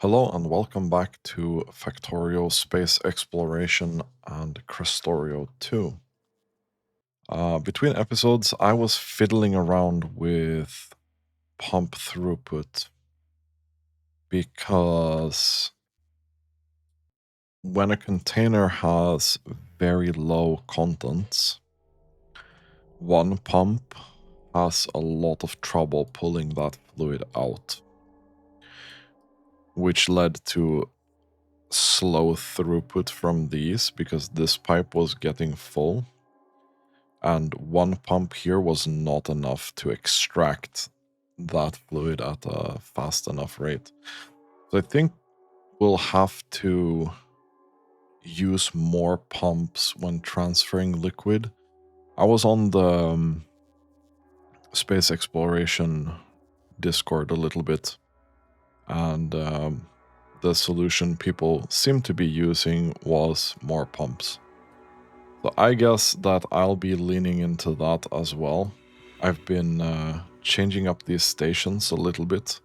Hello and welcome back to Factorio Space Exploration and Krastorio 2. Between episodes, I was fiddling around with pump throughput because when a container has very low contents, one pump has a lot of trouble pulling that fluid out, which led to slow throughput from these because this pipe was getting full and one pump here was not enough to extract that fluid at a fast enough rate. So I think we'll have to use more pumps when transferring liquid. I was on the space exploration Discord a little bit, and the solution people seem to be using was more pumps. So I guess that I'll be leaning into that as well. I've been changing up these stations a little bit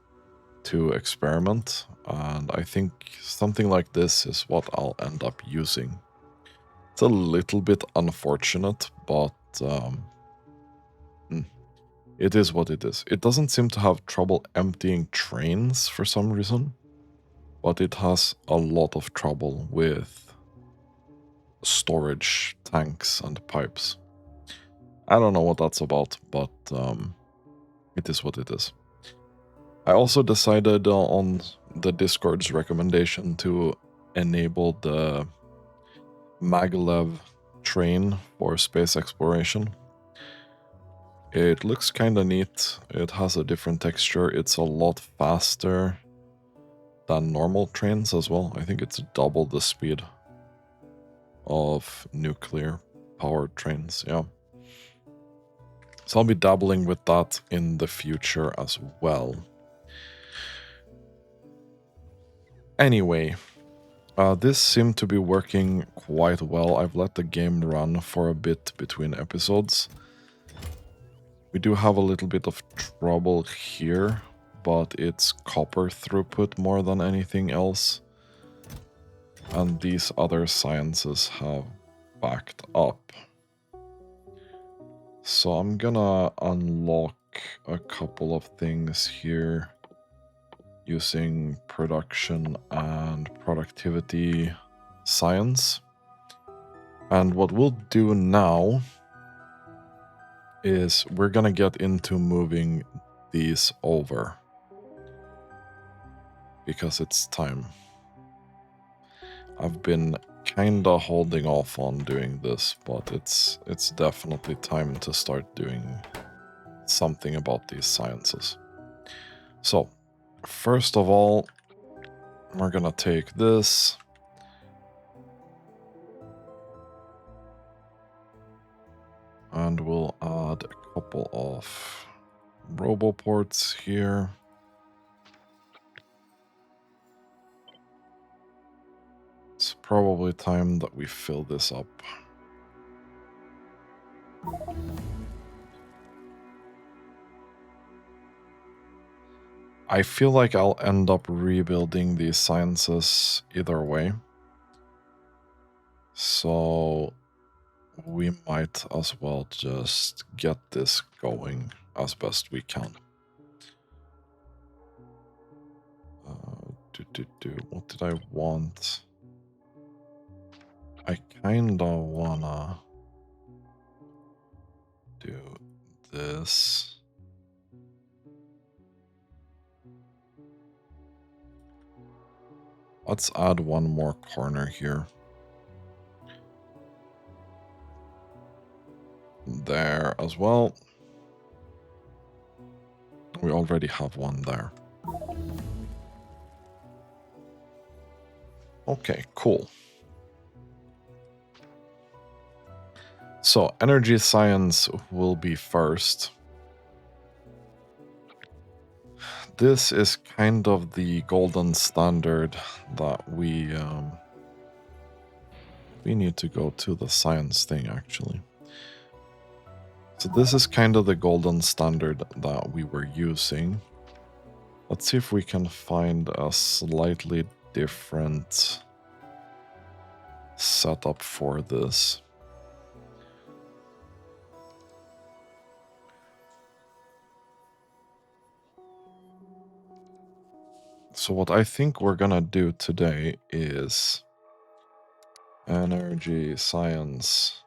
to experiment, and I think something like this is what I'll end up using. It's a little bit unfortunate, but it is what it is. It doesn't seem to have trouble emptying trains for some reason, but it has a lot of trouble with storage tanks and pipes. I don't know what that's about, but it is what it is. I also decided on the Discord's recommendation to enable the maglev train for space exploration. It looks kinda neat. It has a different texture. It's a lot faster than normal trains as well. I think it's double the speed of nuclear powered trains, yeah. So I'll be dabbling with that in the future as well. Anyway, this seemed to be working quite well. I've let the game run for a bit between episodes. We do have a little bit of trouble here, but it's copper throughput more than anything else. And these other sciences have backed up. So I'm gonna unlock a couple of things here using production and productivity science. And what we'll do now is we're gonna get into moving these over because it's time. I've been kinda holding off on doing this, but it's definitely time to start doing something about these sciences. So, first of all, we're gonna take this. And we'll add a couple of roboports here. It's probably time that we fill this up. I feel like I'll end up rebuilding these sciences either way. So we might as well just get this going as best we can. What did I want? I kinda wanna do this. Let's add one more corner here. There as well. We already have one there. Okay, cool. So energy science will be first. This is kind of the golden standard that we need to go to the science thing actually. So this is kind of the golden standard that we were using. Let's see if we can find a slightly different setup for this. So what I think we're gonna do today is energy science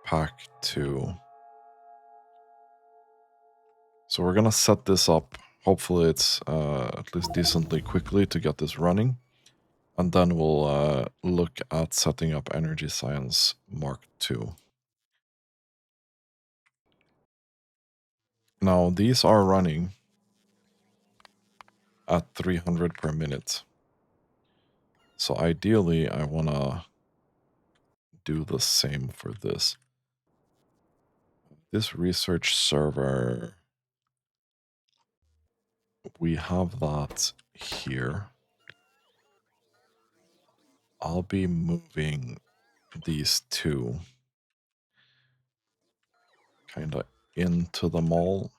pack 2. So we're gonna set this up. Hopefully it's at least decently quickly to get this running. And then we'll look at setting up Energy Science Mark II. Now, these are running at 300 per minute. So ideally, I want to do the same for this. This research server, we have that here. I'll be moving these two kind of into the mall.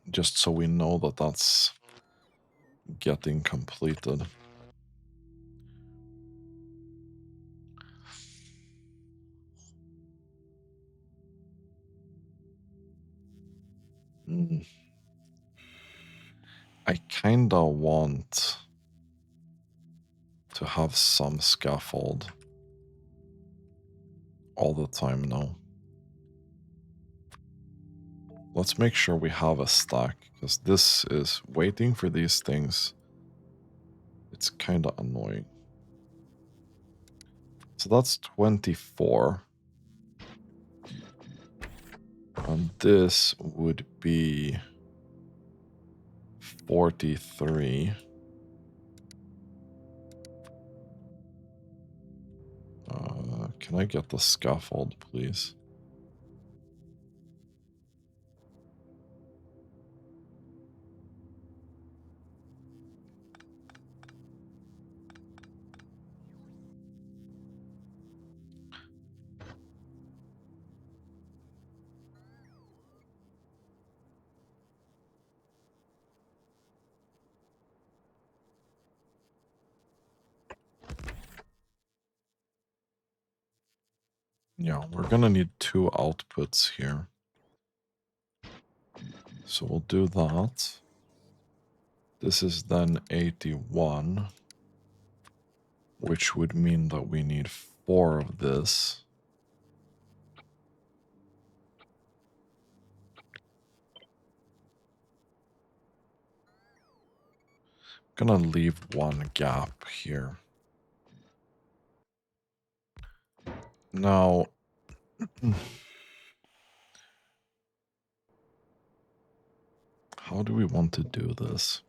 Just so we know that that's getting completed. I kinda want to have some scaffold all the time now. Let's make sure we have a stack, because this is waiting for these things. It's kinda annoying. So that's 24. And this would be 43. Can I get the scaffold, please? Yeah, we're gonna need 2 outputs here. So we'll do that. This is then 81, which would mean that we need 4 of this. I'm gonna leave one gap here. Now, how do we want to do this?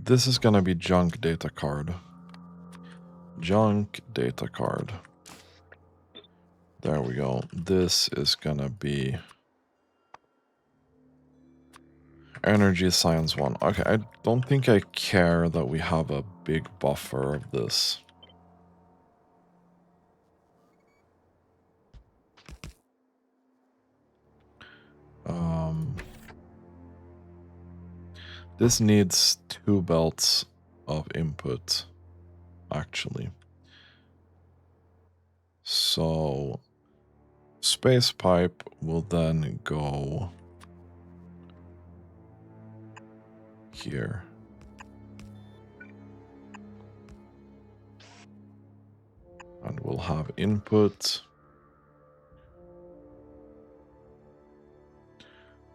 This is gonna be junk data card. Junk data card. There we go. This is gonna be energy science 1. Okay, I don't think I care that we have a big buffer of this. This needs 2 belts of input, actually. So space pipe will then go here. And we'll have input.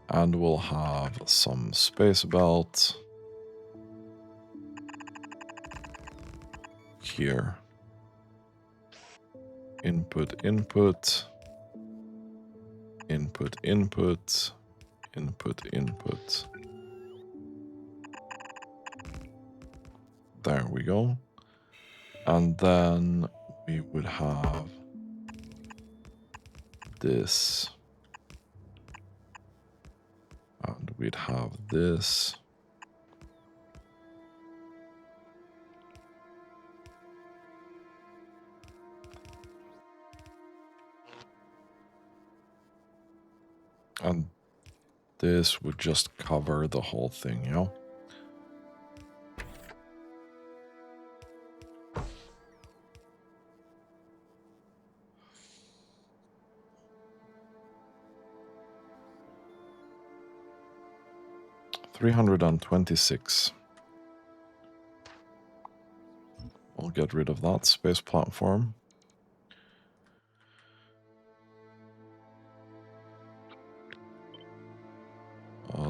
And we'll have some space belt here. Input, input. Input, input. Input, input. There we go. And then we would have this. And we'd have this. And this would just cover the whole thing, you know? $326. We'll get rid of that space platform.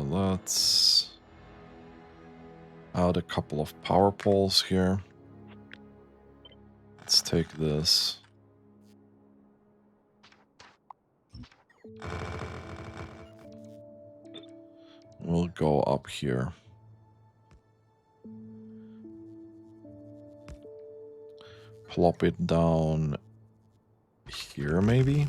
Let's add a couple of power poles here. Let's take this. We'll go up here. Plop it down here, maybe?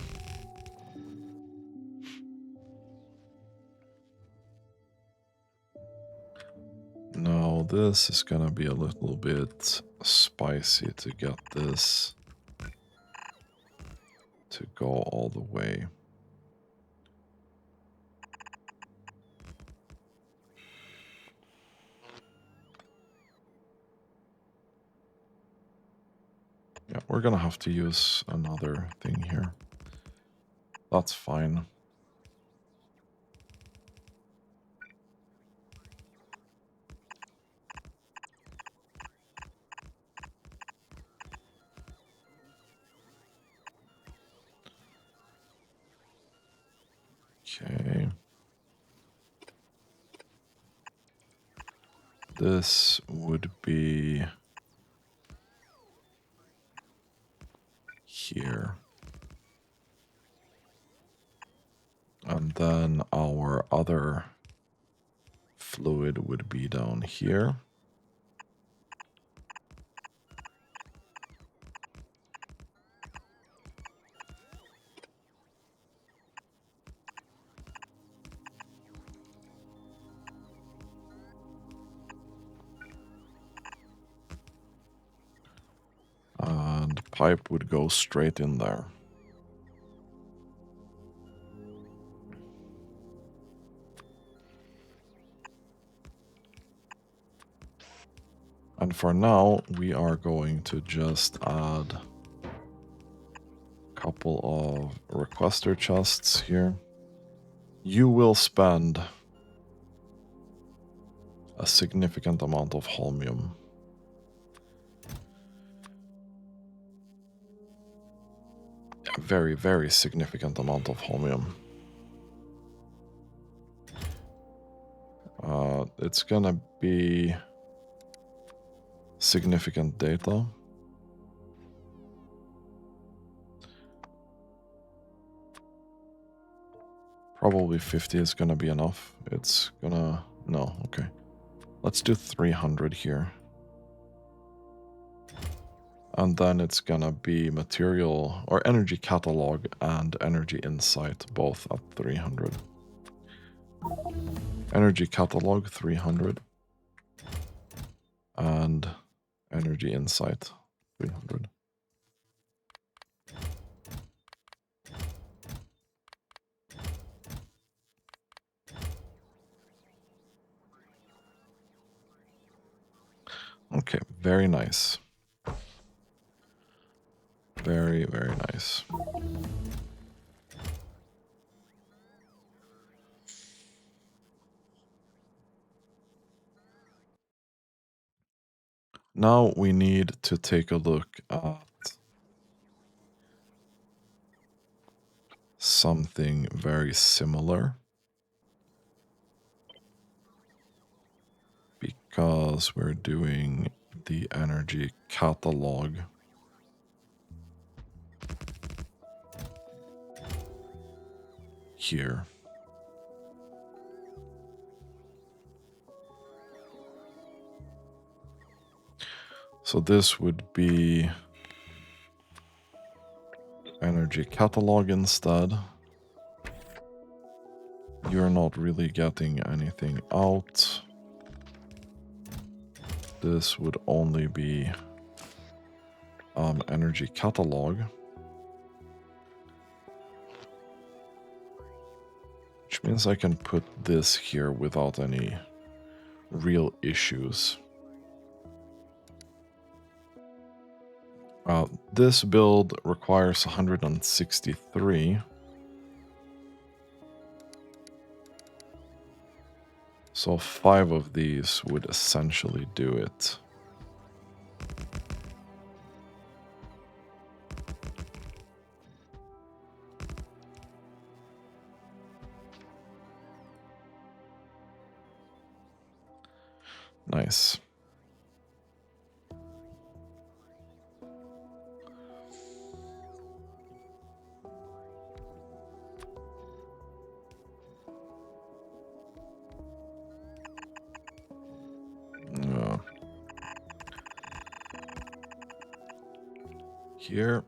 No, this is gonna be a little bit spicy to get this to go all the way. Yeah, we're gonna have to use another thing here. That's fine. Okay. This would be here. And then our other fluid would be down here. And pipe would go straight in there. And for now, we are going to just add a couple of requester chests here. You will spend a significant amount of holmium. A very, very significant amount of holmium. It's gonna be significant data. Probably 50 is gonna be enough. It's gonna... No, okay. Let's do 300 here. And then it's gonna be material or energy catalog and energy insight, both at 300. Energy catalog 300. And energy insight 300. Okay, very nice. Very, very nice. Now we need to take a look at something very similar. Because we're doing the energy catalog. Here. So this would be energy catalog instead. You're not really getting anything out. This would only be energy catalog. Which means I can put this here without any real issues. This build requires 163. So 5 of these would essentially do it. Nice. Here.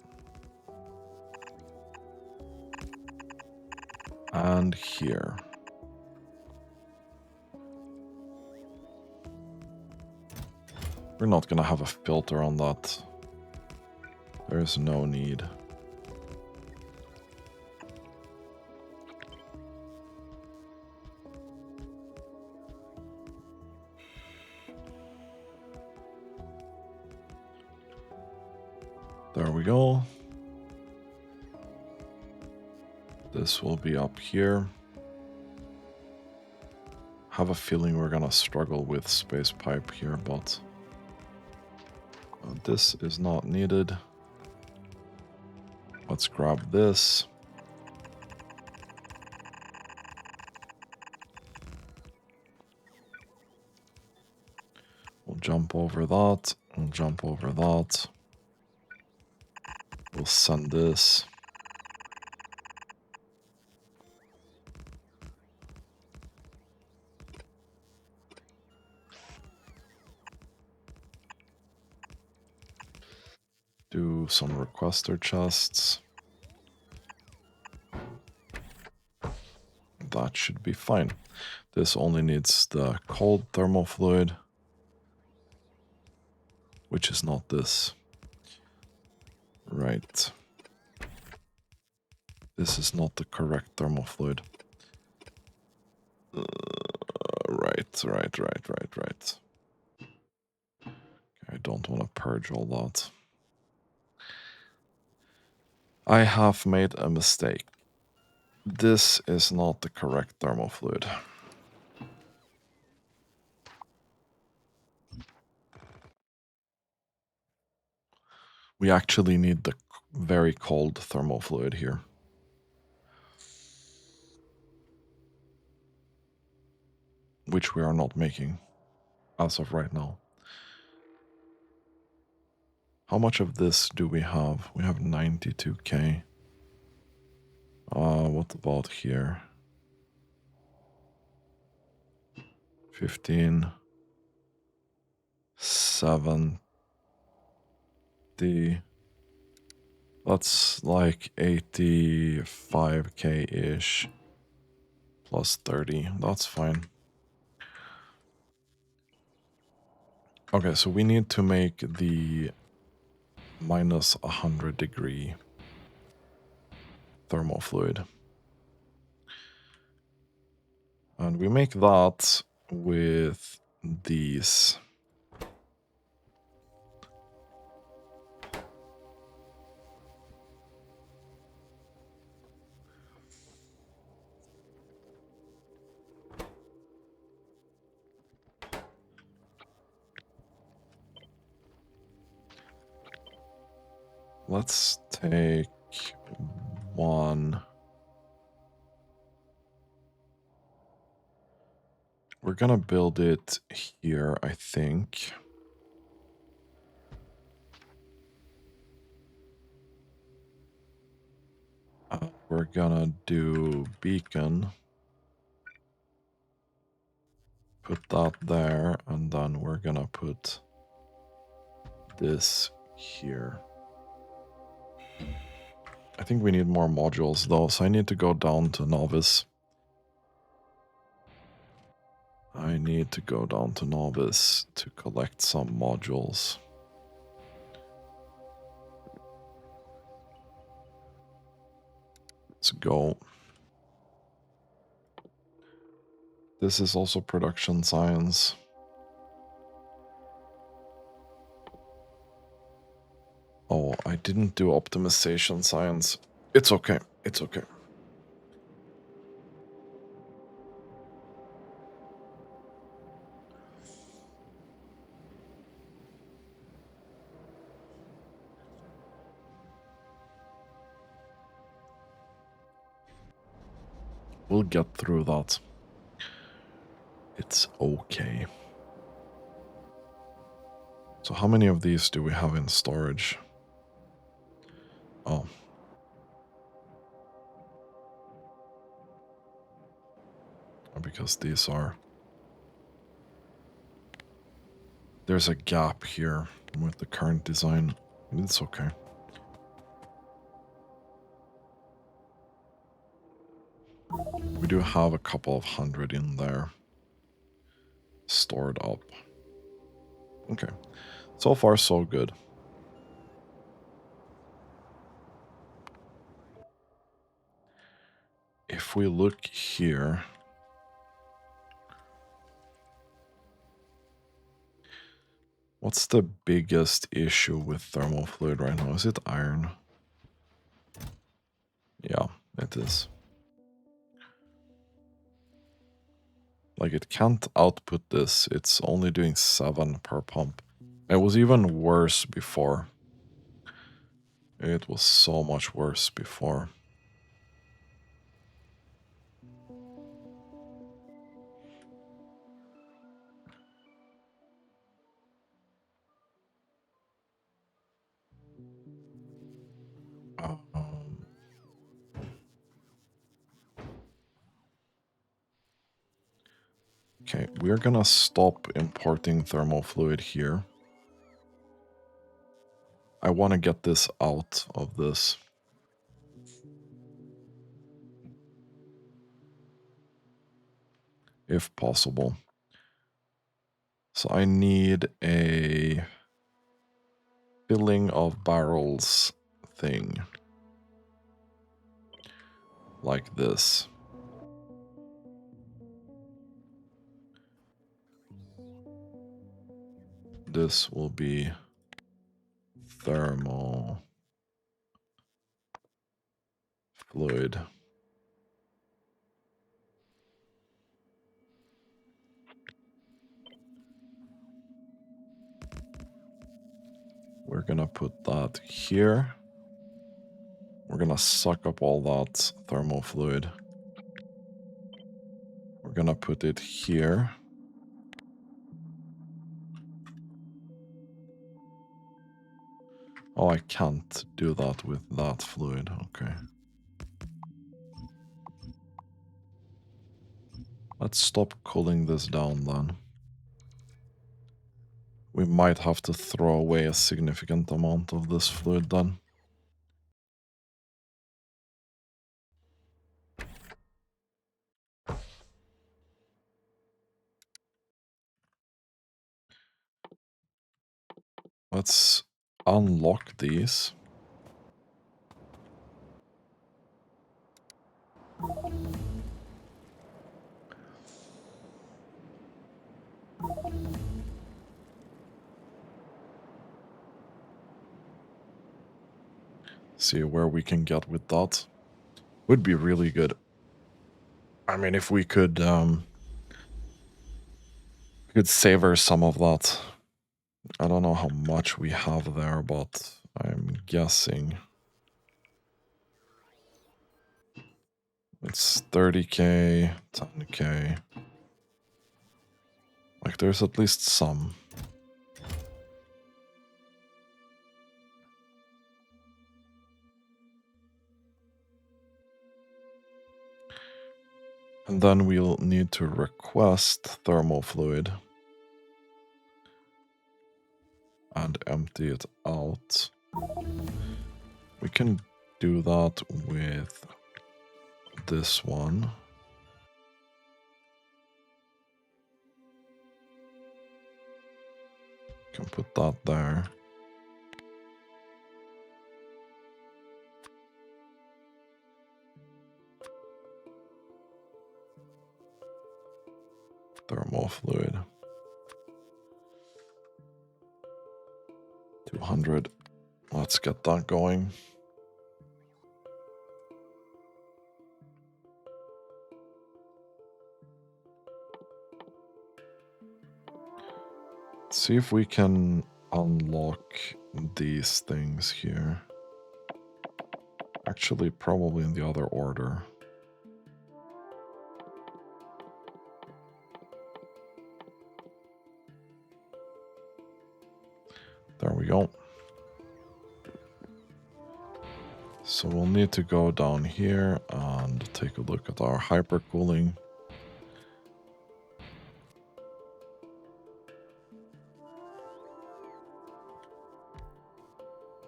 And here. We're not gonna have a filter on that. There's no need. There we go. This will be up here. Have a feeling we're gonna struggle with space pipe here, but this is not needed. Let's grab this. We'll jump over that. We'll jump over that. We'll send this. Do some requester chests. That should be fine. This only needs the cold thermal fluid, which is not this. Right. This is not the correct thermal fluid. Right. I don't want to purge all that. I have made a mistake. This is not the correct thermal fluid. We actually need the very cold thermal fluid here. Which we are not making as of right now. How much of this do we have? We have 92k. What about here? 15. 70. That's like 85k-ish. Plus 30. That's fine. Okay, so we need to make the minus 100 degree thermal fluid. And we make that with these. Let's take one. We're gonna build it here, I think. We're gonna do beacon. Put that there, and then we're gonna put this here. I think we need more modules though, so I need to go down to novice. I need to go down to novice to collect some modules. Let's go. This is also production science. Oh, I didn't do optimization science. It's okay. It's okay. We'll get through that. It's okay. So how many of these do we have in storage? Oh. Because these are... There's a gap here with the current design. It's okay. We do have a couple of hundred in there. Stored up. Okay. So far, so good. If we look here... What's the biggest issue with thermal fluid right now? Is it iron? Yeah, it is. Like, it can't output this. It's only doing 7 per pump. It was even worse before. It was so much worse before. Okay, we're gonna stop importing thermal fluid here. I want to get this out of this. If possible. So I need a filling of barrels thing. Like this. This will be thermal fluid. We're gonna put that here. We're gonna suck up all that thermal fluid. We're gonna put it here. Oh, I can't do that with that fluid. Okay. Let's stop cooling this down then. We might have to throw away a significant amount of this fluid then. Let's unlock these. See where we can get with that. Would be really good. I mean, if we could savor some of that. I don't know how much we have there, but I'm guessing it's 30k, 10k. Like, there's at least some. And then we'll need to request thermal fluid. And empty it out. We can do that with this one. Can put that there. Thermal fluid. 200. Let's get that going. See if we can unlock these things here. Actually, probably in the other order. There we go. So we'll need to go down here and take a look at our hypercooling.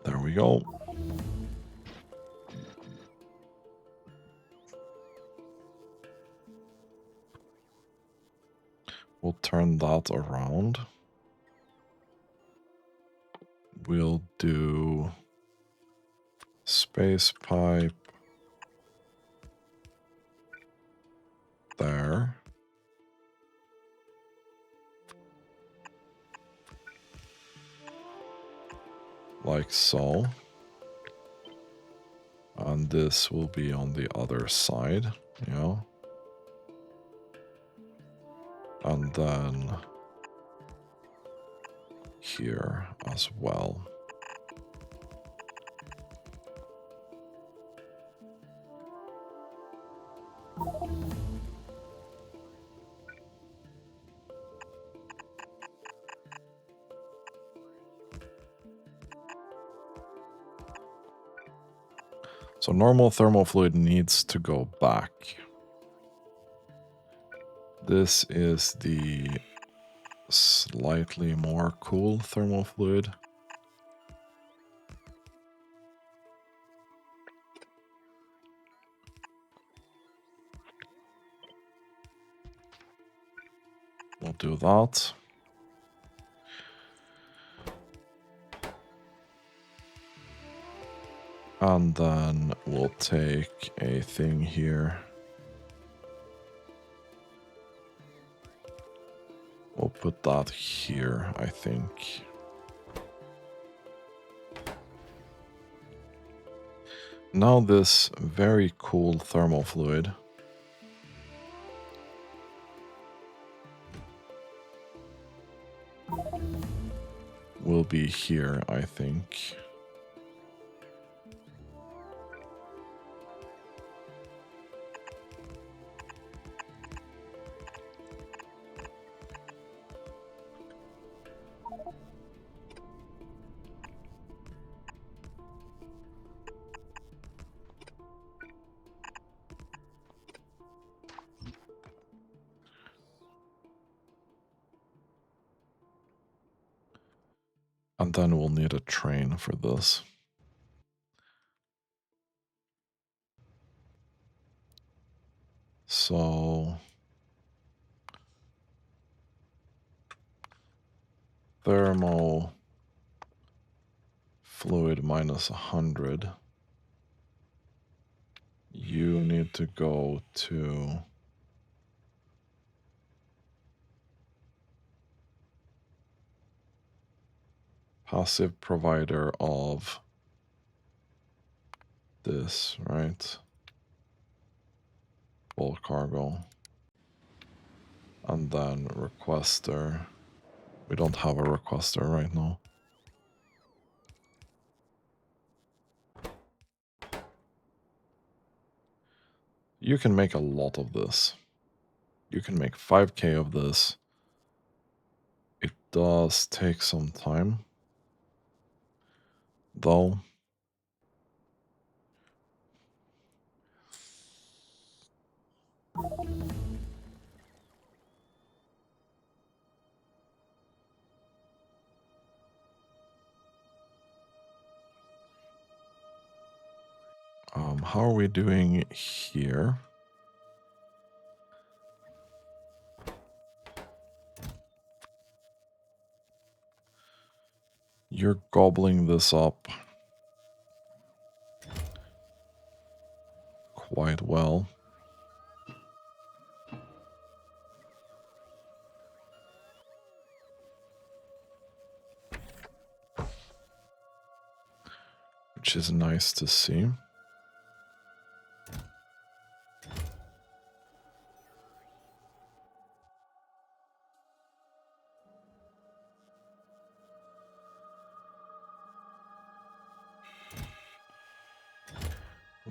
There we go. We'll turn that around. We'll do space pipe there. Like so. And this will be on the other side, yeah. And then here as well. So normal thermal fluid needs to go back. This is the slightly more cool thermal fluid. We'll do that. And then we'll take a thing here. We'll put that here, I think. Now this very cool thermal fluid will be here, I think. And then we'll need a train for this. So thermal fluid minus 100. You need to go to passive provider of this, right? Bulk cargo. And then requester. We don't have a requester right now. You can make a lot of this. You can make 5K of this. It does take some time, though. How are we doing here? You're gobbling this up quite well. Which is nice to see.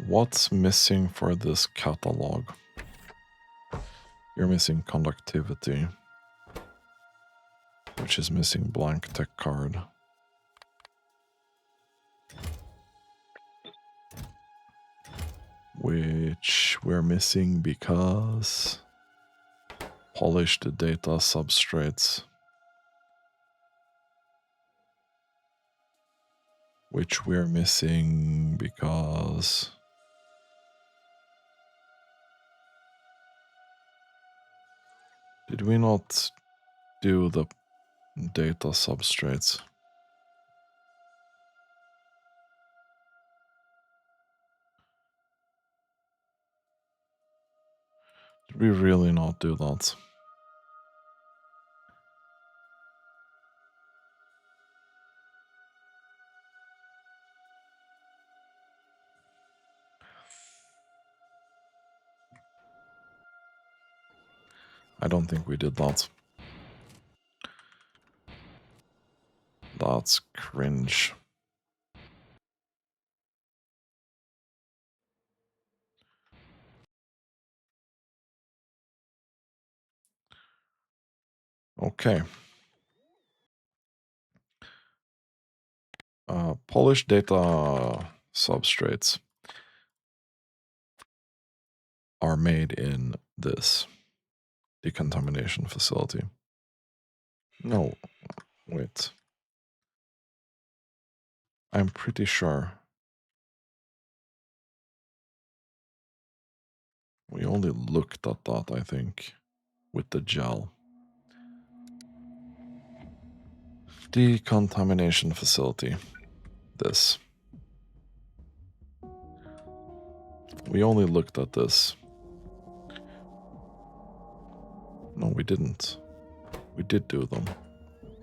What's missing for this catalog? You're missing conductivity, which is missing blank tech card. Which we're missing because polished data substrates. Which we're missing because did we not do the data substrates? Did we really not do that? I don't think we did that. That's cringe. Okay. Polished data substrates are made in this decontamination facility. No, wait. I'm pretty sure we only looked at that, I think, with the gel. Decontamination facility. This. We only looked at this. No, we didn't. We did do them.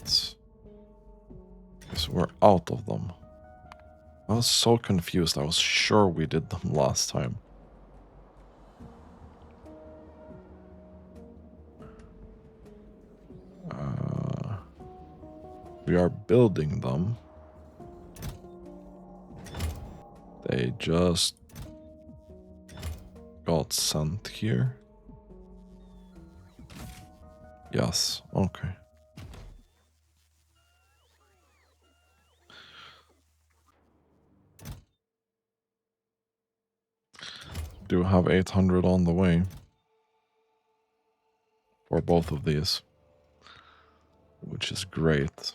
So we're out of them. I was so confused. I was sure we did them last time. We are building them. They just got sent here. Yes, okay. Do have 800 on the way for both of these, which is great.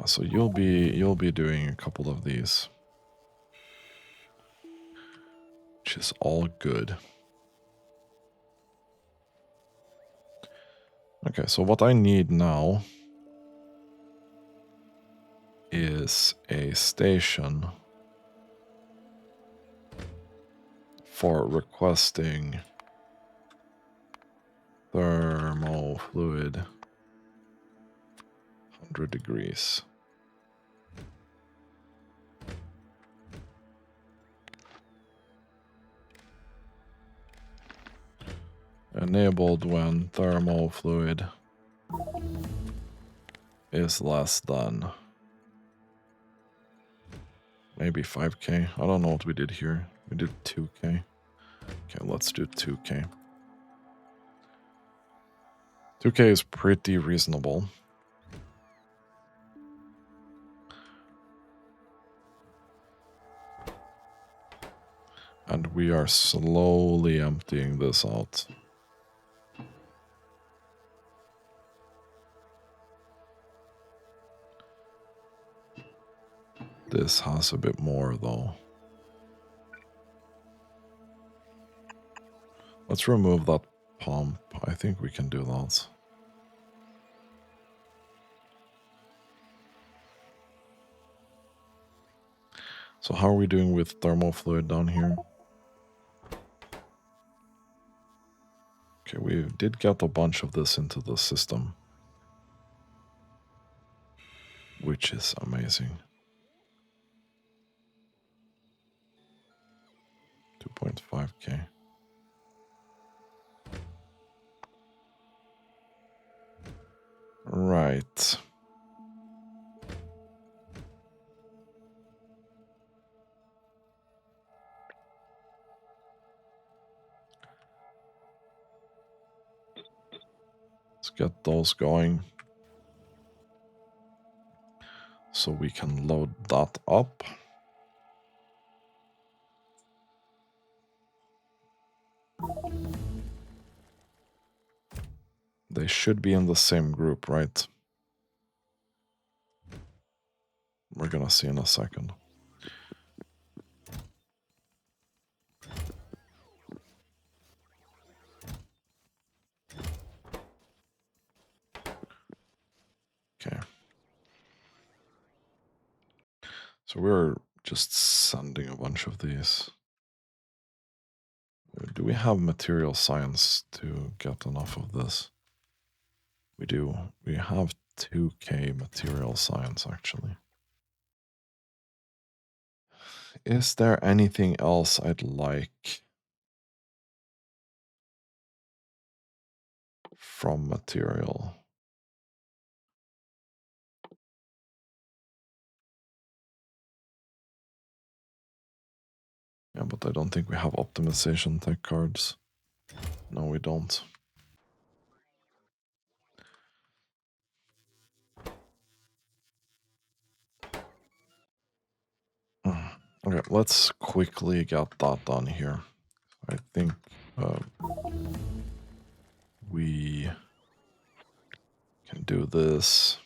So you'll be doing a couple of these, which is all good. Okay, so what I need now is a station for requesting thermofluid 100 degrees. Enabled when thermofluid is less than maybe 5k. I don't know what we did here. We did 2k. Okay, let's do 2k. 2k is pretty reasonable. And we are slowly emptying this out. This has a bit more though. Let's remove that pump. I think we can do that. So how are we doing with thermal fluid down here? Okay, we did get a bunch of this into the system, which is amazing. 2.5k. Right. Let's get those going. So we can load that up. They should be in the same group, right? We're gonna see in a second. Okay. So we're just sending a bunch of these. Do we have material science to get enough of this? We do. We have 2k material science, actually. Is there anything else I'd like from material? Yeah, but I don't think we have optimization tech cards. No, we don't. Okay, let's quickly get that done here. I think we can do this.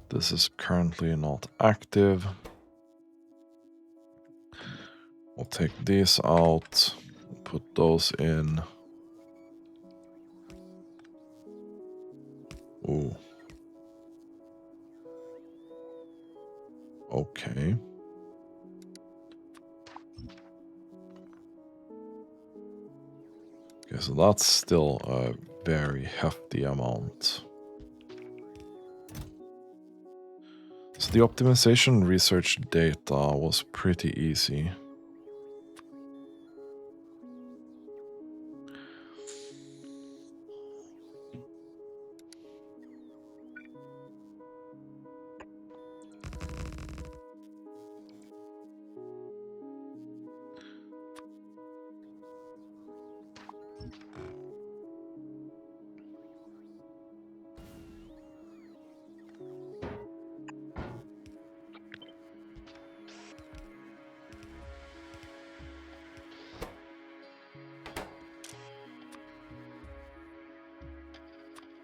This is currently not active. We'll take these out, put those in. Ooh. Okay. Okay, so that's still a very hefty amount. So the optimization research data was pretty easy.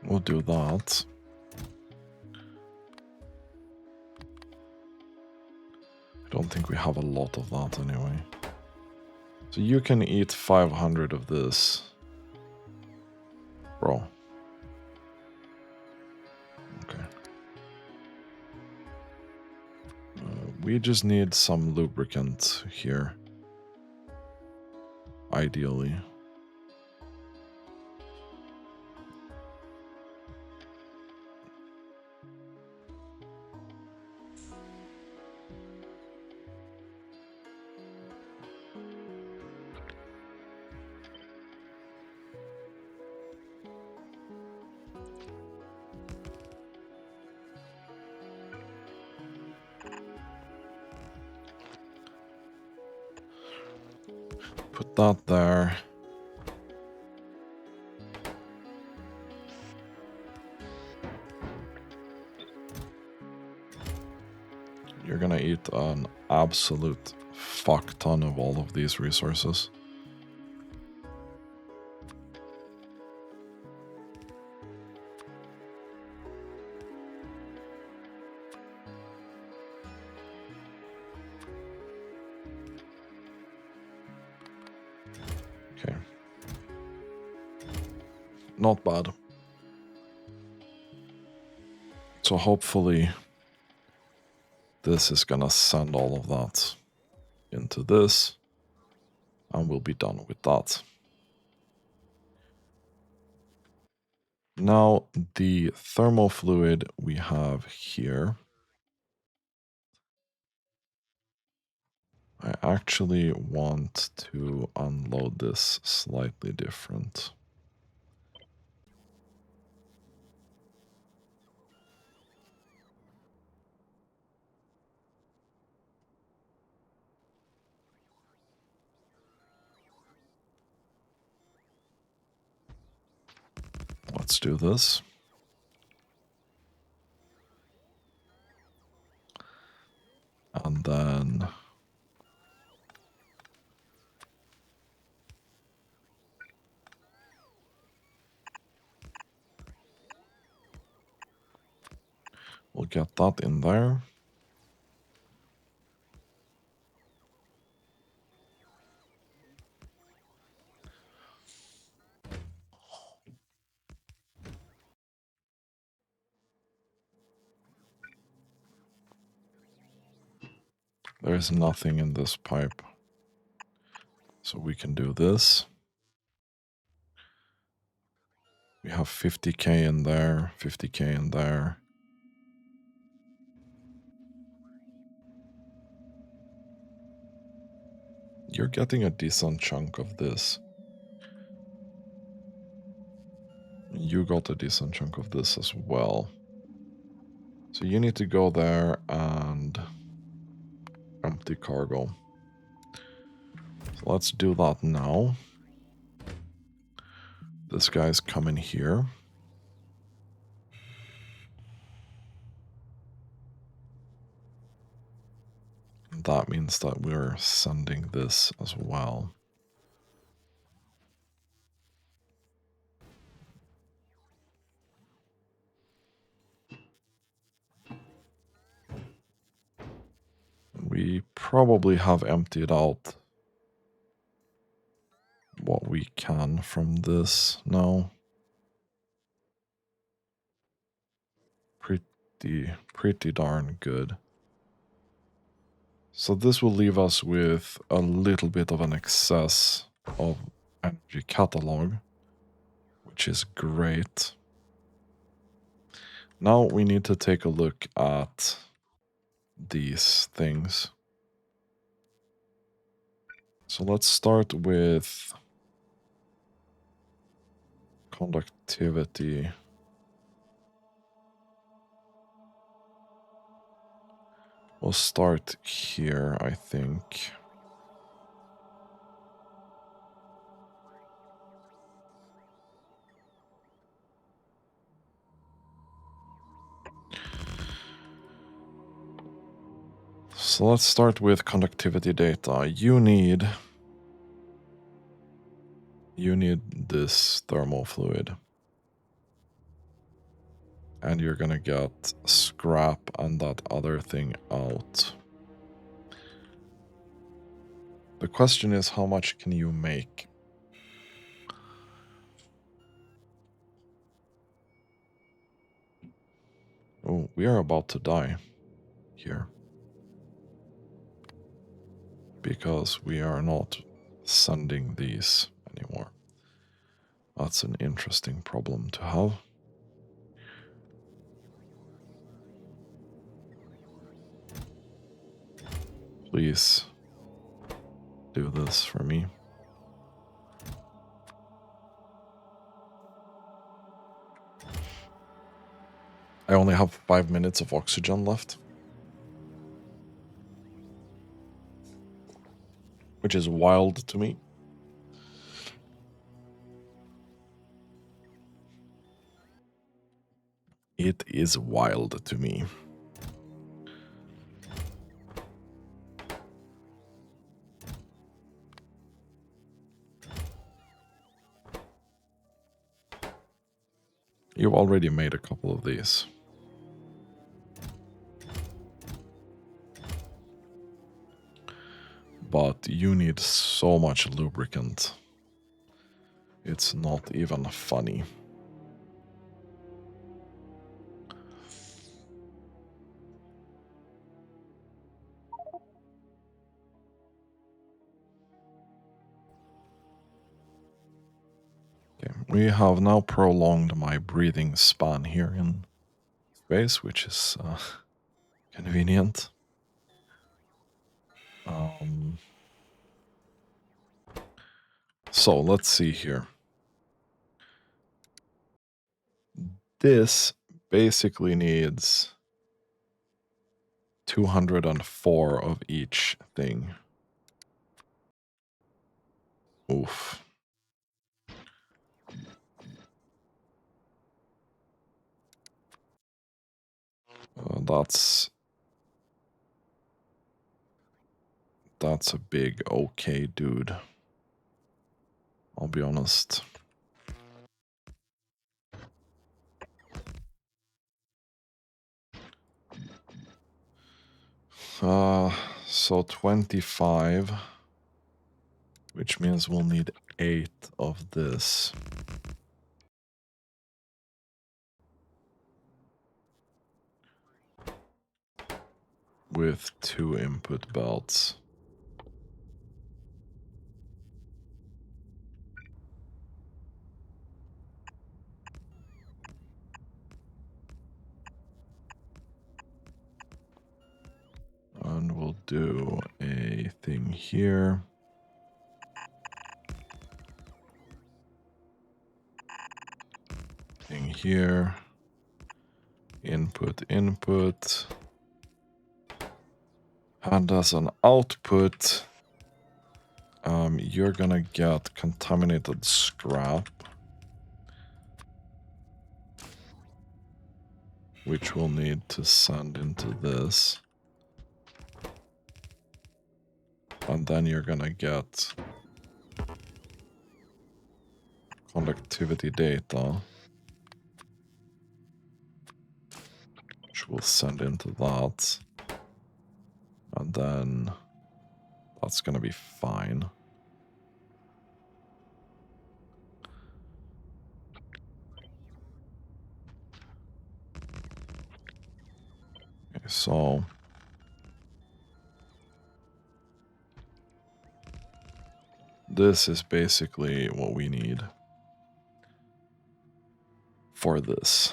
We'll do that. I don't think we have a lot of that anyway. So you can eat 500 of this. Bro. Okay. We just need some lubricant here. Ideally. put that there. You're gonna eat an absolute fuck ton of all of these resources. Okay. Not bad. So hopefully this is gonna send all of that into this, and we'll be done with that. Now the thermal fluid we have here, I actually want to unload this slightly different. Let's do this. And then we'll get that in there. There's nothing in this pipe. So we can do this. We have 50k in there, 50k in there. You're getting a decent chunk of this. You got a decent chunk of this as well. So you need to go there and empty cargo. So let's do that now. This guy's coming here. That means that we're sending this as well. We probably have emptied out what we can from this now. Pretty darn good. So this will leave us with a little bit of an excess of energy catalog, which is great. Now we need to take a look at these things. So let's start with conductivity. We'll start here, I think. So let's start with conductivity data. You need this thermal fluid. And you're gonna get scrap and that other thing out. The question is, how much can you make? Oh, we are about to die here. Because we are not sending these anymore. That's an interesting problem to have. Please do this for me. I only have 5 minutes of oxygen left. Which is wild to me. it is wild to me. You've already made a couple of these. But you need so much lubricant. It's not even funny. Okay, we have now prolonged my breathing span here in space, which is convenient. So let's see here. This basically needs 204 of each thing. Oof. That's a big okay, dude. I'll be honest. So 25, which means we'll need 8 of this. With 2 input belts. And we'll do a thing here. Thing here. Input, input. And as an output, you're gonna get contaminated scrap, which we'll need to send into this. And then you're gonna get conductivity data, which we'll send into that. And then that's gonna be fine. Okay, so this is basically what we need for this.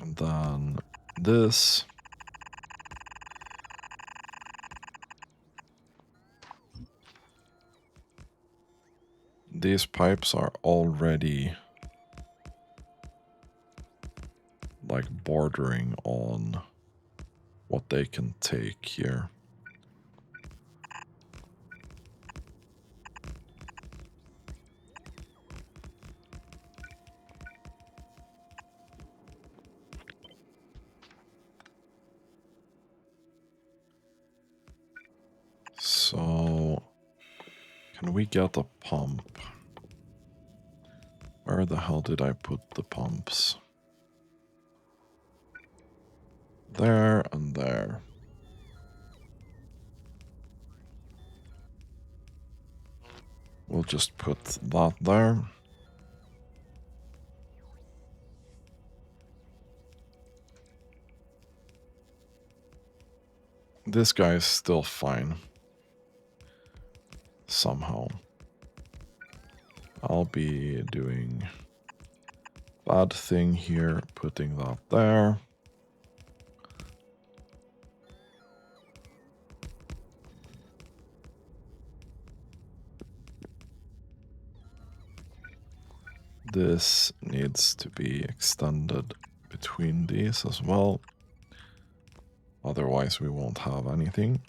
And then this. These pipes are already like bordering on what they can take here. So, can we get a pump? Where the hell did I put the pumps? There and there. We'll just put that there. This guy is still fine. Somehow. I'll be doing bad thing here, putting that there. This needs to be extended between these as well. Otherwise we won't have anything.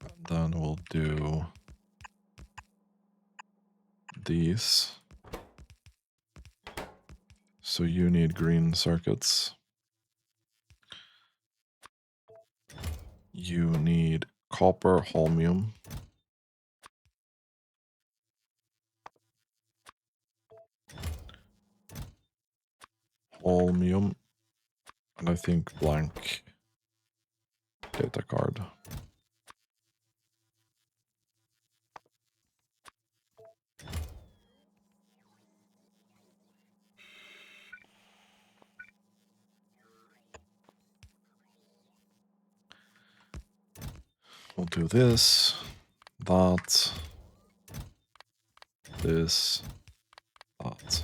And then we'll do these. So you need green circuits. You need copper holmium. Holmium. And I think blank data card. We'll do this, that, this, that.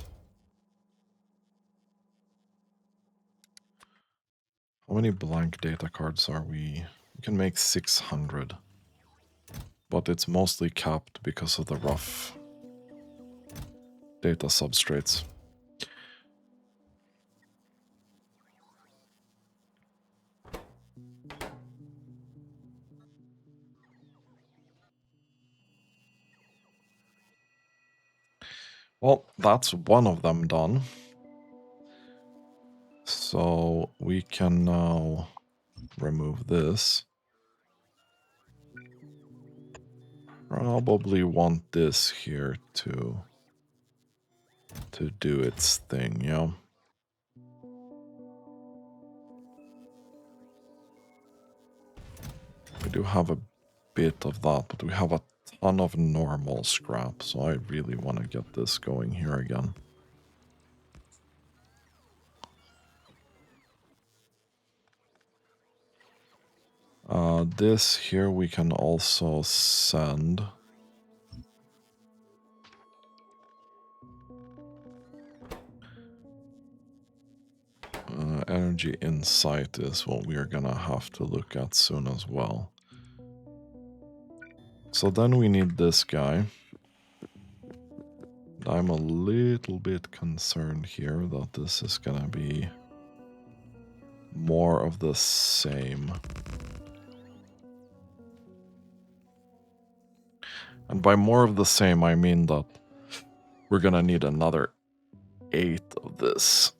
How many blank data cards are we? We can make 600. But it's mostly capped because of the rough data substrates. Well, that's one of them done. So we can now remove this. Probably want this here to do its thing, yeah. We do have a bit of that, but we have a ton of normal scrap, so I really want to get this going here again. This here we can also send. Energy insight is what we are gonna have to look at soon as well. So then we need this guy. I'm a little bit concerned here that this is gonna be more of the same. And by more of the same, I mean that we're gonna need another 8 of this.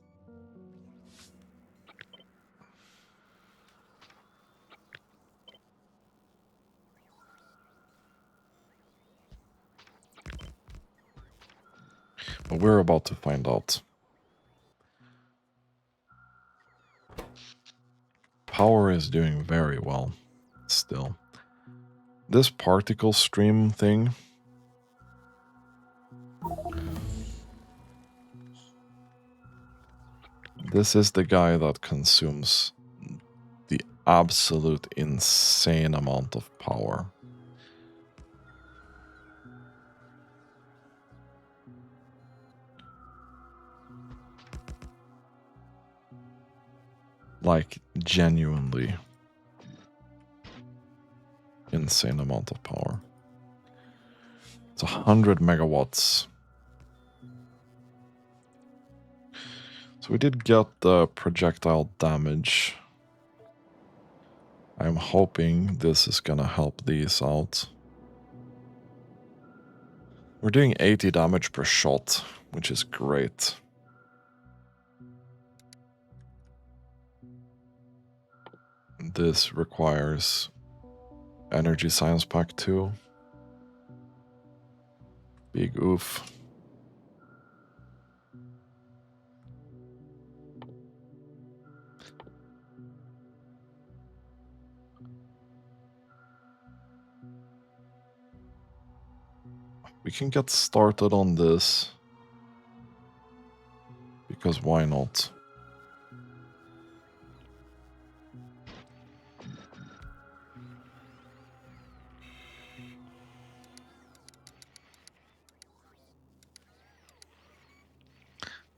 But we're about to find out. Power is doing very well still. This particle stream thing, this is the guy that consumes the absolute insane amount of power. Like, genuinely insane amount of power. It's 100 megawatts. So we did get the projectile damage. I'm hoping this is gonna help these out. We're doing 80 damage per shot, which is great. This requires Energy Science Pack 2. Big oof. We can get started on this. Because why not?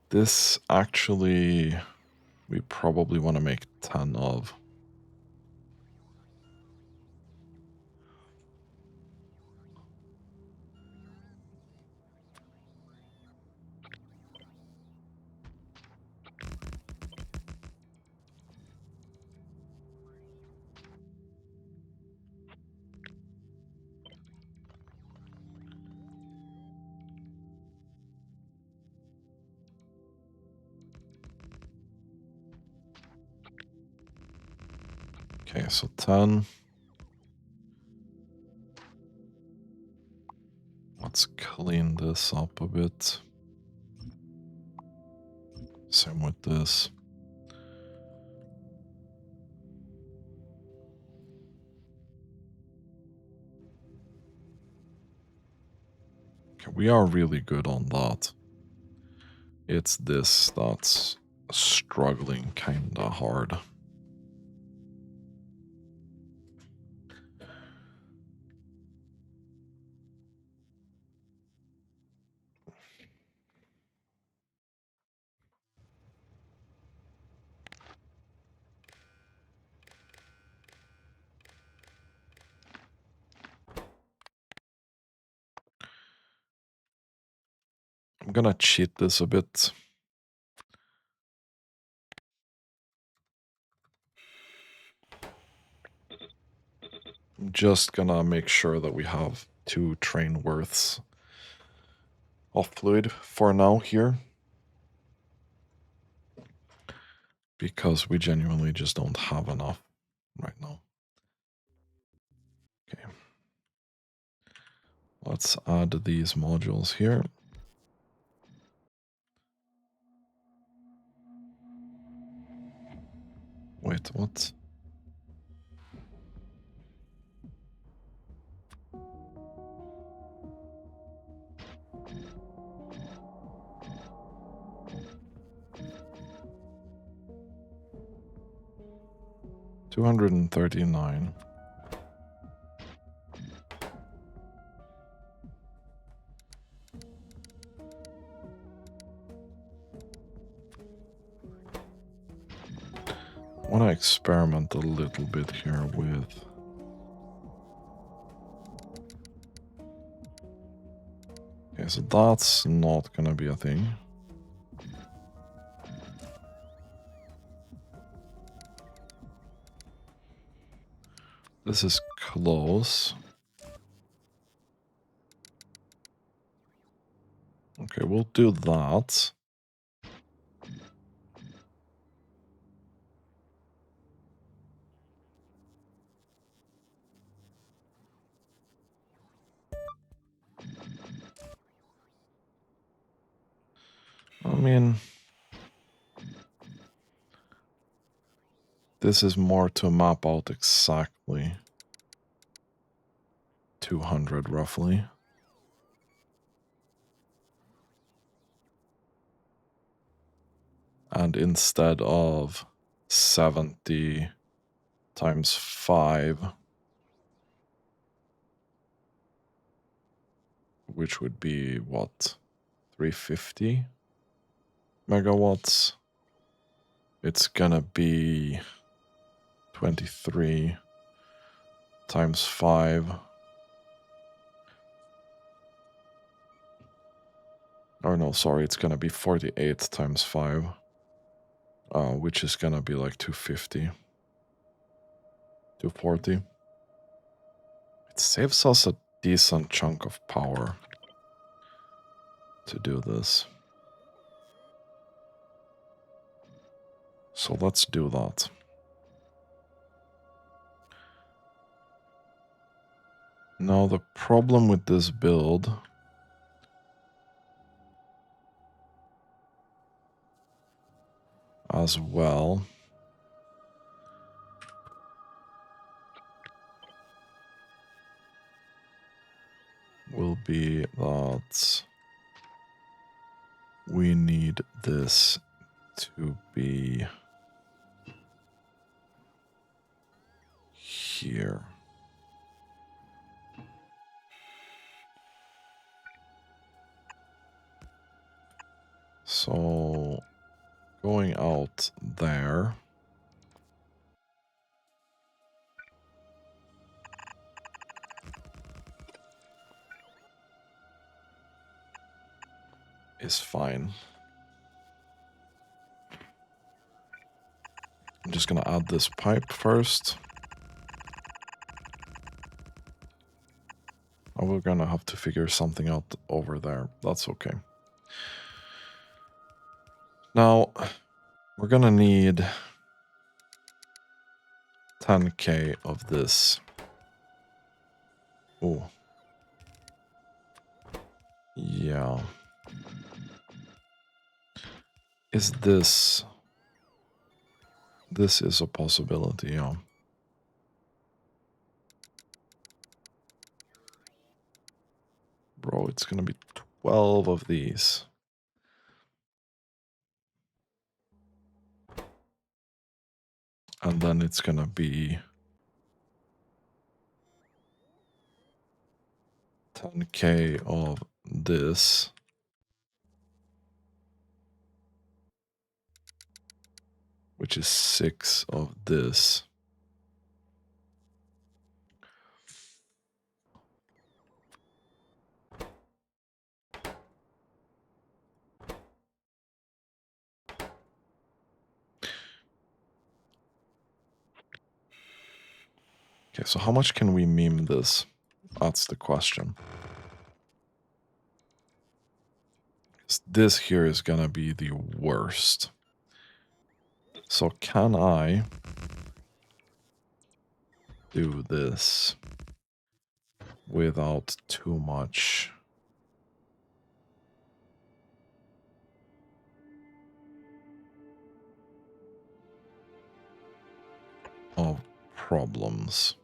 This actually, we probably want to make 10 of. Okay, so 10. Let's clean this up a bit. Same with this. Okay, we are really good on that. It's this that's struggling kinda hard. I'm gonna cheat this a bit. I'm just gonna make sure that we have 2 train worths of fluid for now here. Because we genuinely just don't have enough right now. Okay. Let's add these modules here. Wait, what? $239. I want to experiment a little bit here with... Okay, so that's not gonna be a thing. This is close. Okay, we'll do that. I mean, this is more to map out exactly 200 roughly. And instead of 70 times 5, which would be what, 350 megawatts, it's gonna be 23 times 5. Or no, sorry, it's gonna be 48 times 5, which is gonna be like 250, 240. It saves us a decent chunk of power to do this. So let's do that. Now the problem with this build as well will be that we need this to be here. So going out there is fine. I'm just gonna add this pipe first. Oh, we're gonna have to figure something out over there. That's okay. Now, we're gonna need 10k of this. Oh. Yeah. Is this... This is a possibility, yeah. Bro, it's gonna be 12 of these. And then it's gonna be 10k of this. Which is 6 of this. Okay, so how much can we meme this? That's the question. This here is gonna be the worst. So can I do this without too much of problems?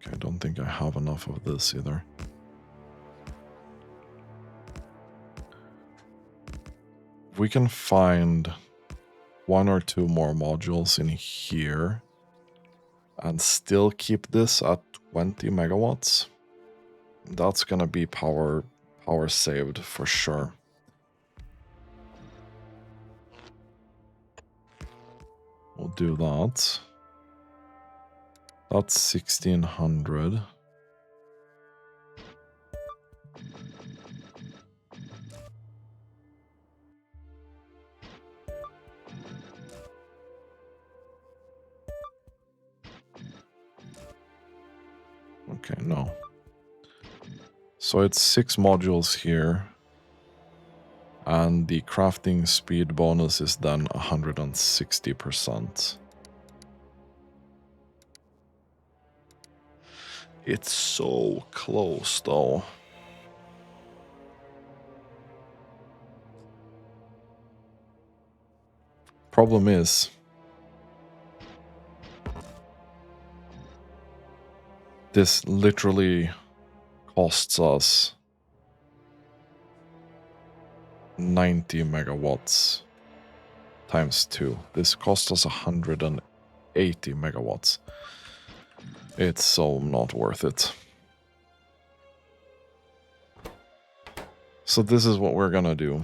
Okay, I don't think I have enough of this either. We can find 1 or 2 more modules in here and still keep this at 20 megawatts. That's gonna be power saved for sure. We'll do that. That's 1600. Okay, no. So it's 6 modules here. And the crafting speed bonus is then 160%. It's so close though. Problem is, this literally costs us 90 megawatts times 2. This costs us 180 megawatts. It's so not worth it. So this is what we're gonna do.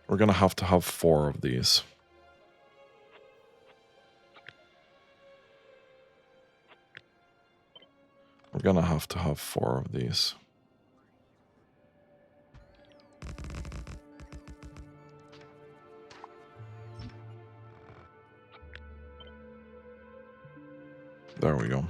We're gonna have to have 4 of these. We're gonna have to have 4 of these. There we go.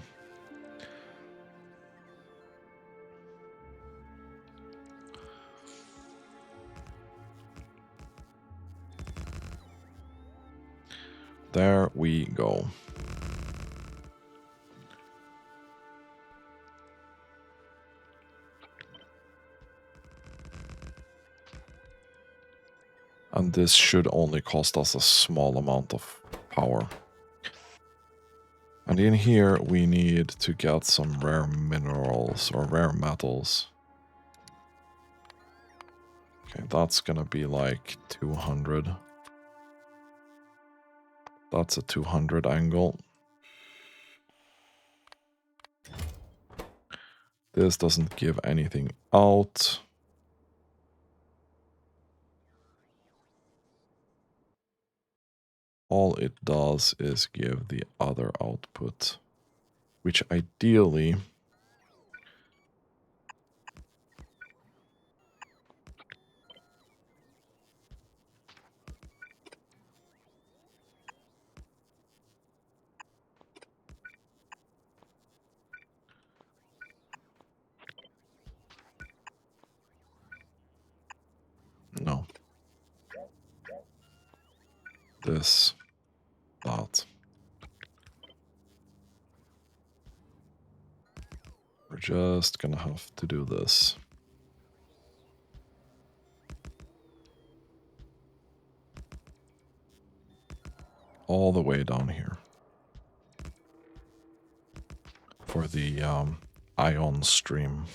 There we go. And this should only cost us a small amount of power. And in here we need to get some rare minerals or rare metals. Okay, that's gonna be like 200. That's a 200 angle. This doesn't give anything out. All it does is give the other output, which ideally no. this, that. We're just gonna have to do this. All the way down here. For the ion stream.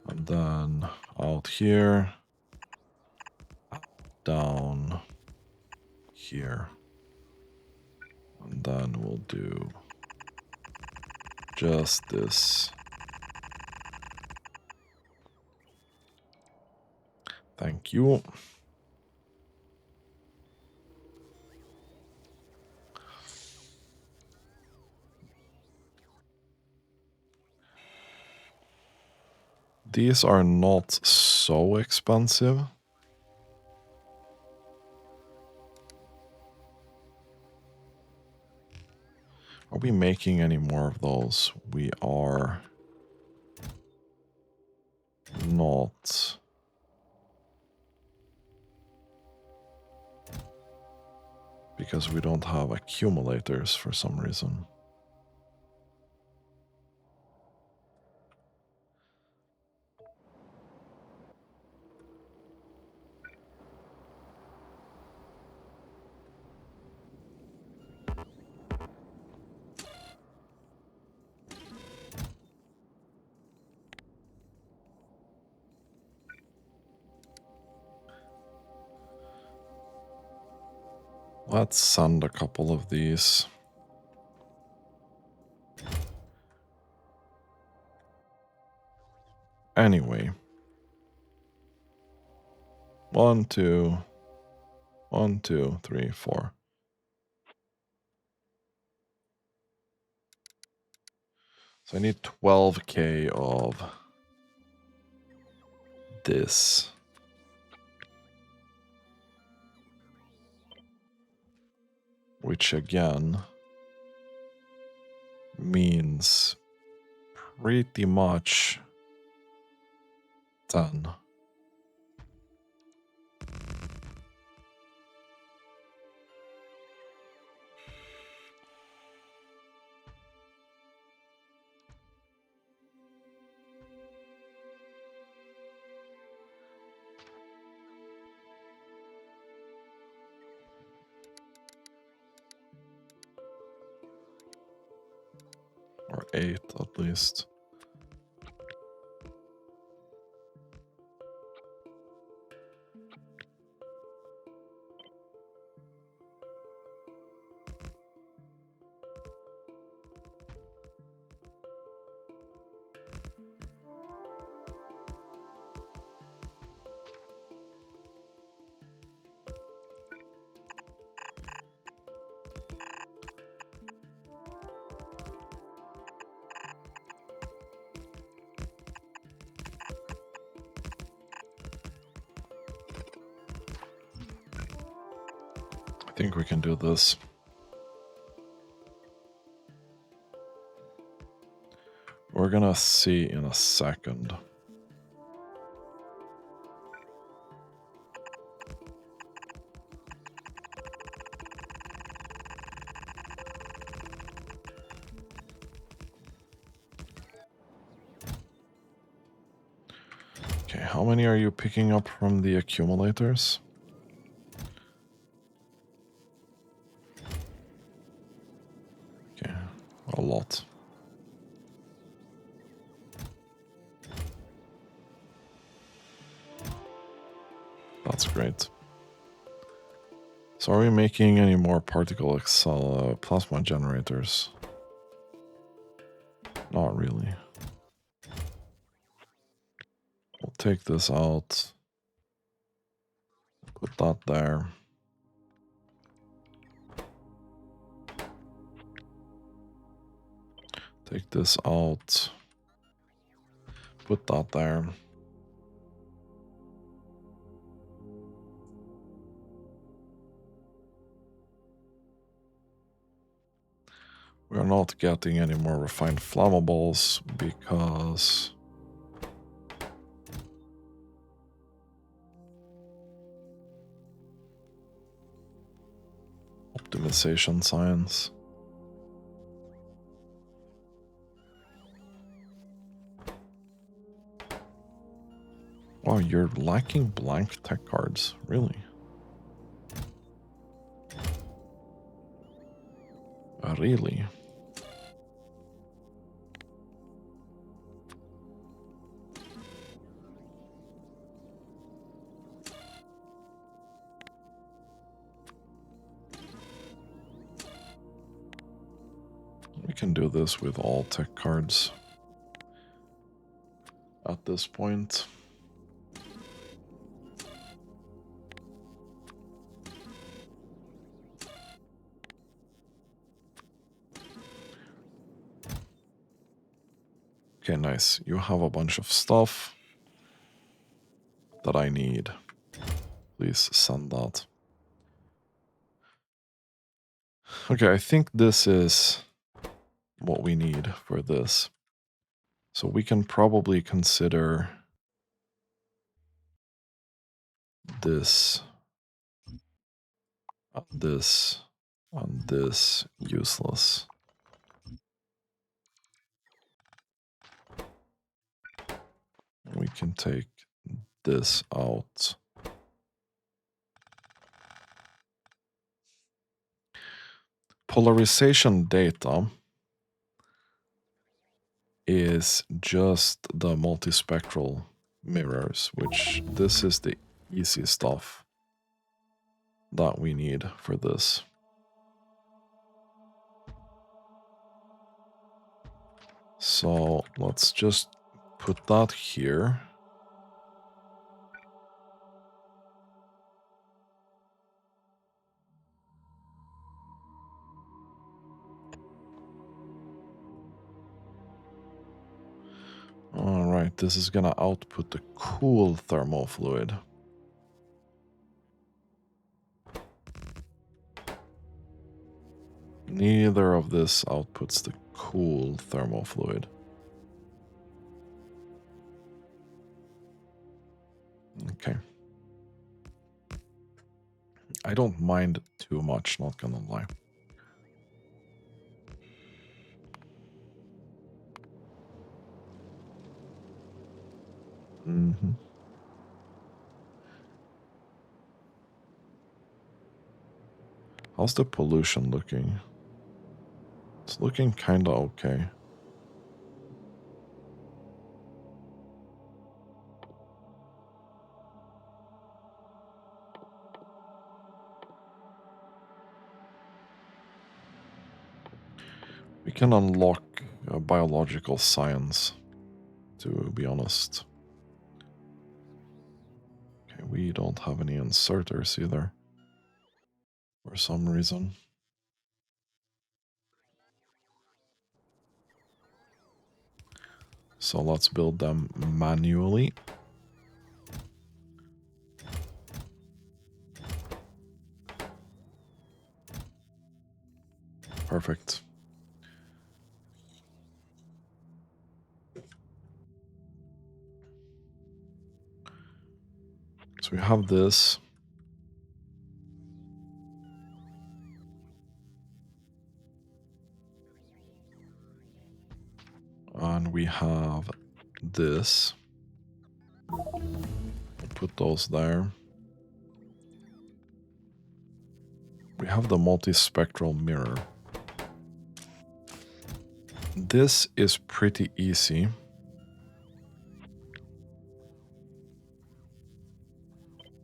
And then out here, down here. And then we'll do just this. Thank you. These are not so expensive. Are we making any more of those? We are not. Because we don't have accumulators for some reason. Let's send a couple of these. Anyway. 1, 2, 1, 2, 3, 4. So I need 12k of this. Which again means pretty much 10. Or 8 at least. I think we can do this. We're gonna see in a second. Okay, how many are you picking up from the accumulators? Okay, a lot. That's great. So are we making any more particle plasma generators? Not really. We'll take this out. Put that there. Take this out. Put that there. We're not getting any more refined flammables because polarization science. Wow, you're lacking blank tech cards, really? Really? We can do this with all tech cards at this point. Okay, nice. You have a bunch of stuff that I need. Please send that. Okay, I think this is what we need for this. So we can probably consider this, this, and this useless. We can take this out. Polarization data is just the multispectral mirrors, which this is the easy stuff that we need for this. So let's just put that here. All right, this is gonna output the cool thermal fluid. Neither of this outputs the cool thermal fluid. Okay. I don't mind too much, not gonna lie. Mm-hmm. How's the pollution looking? It's looking kinda okay. We can unlock biological science, to be honest. Okay, we don't have any inserters either, for some reason. So let's build them manually. Perfect. So we have this. And we have this. Put those there. We have the multispectral mirror. This is pretty easy.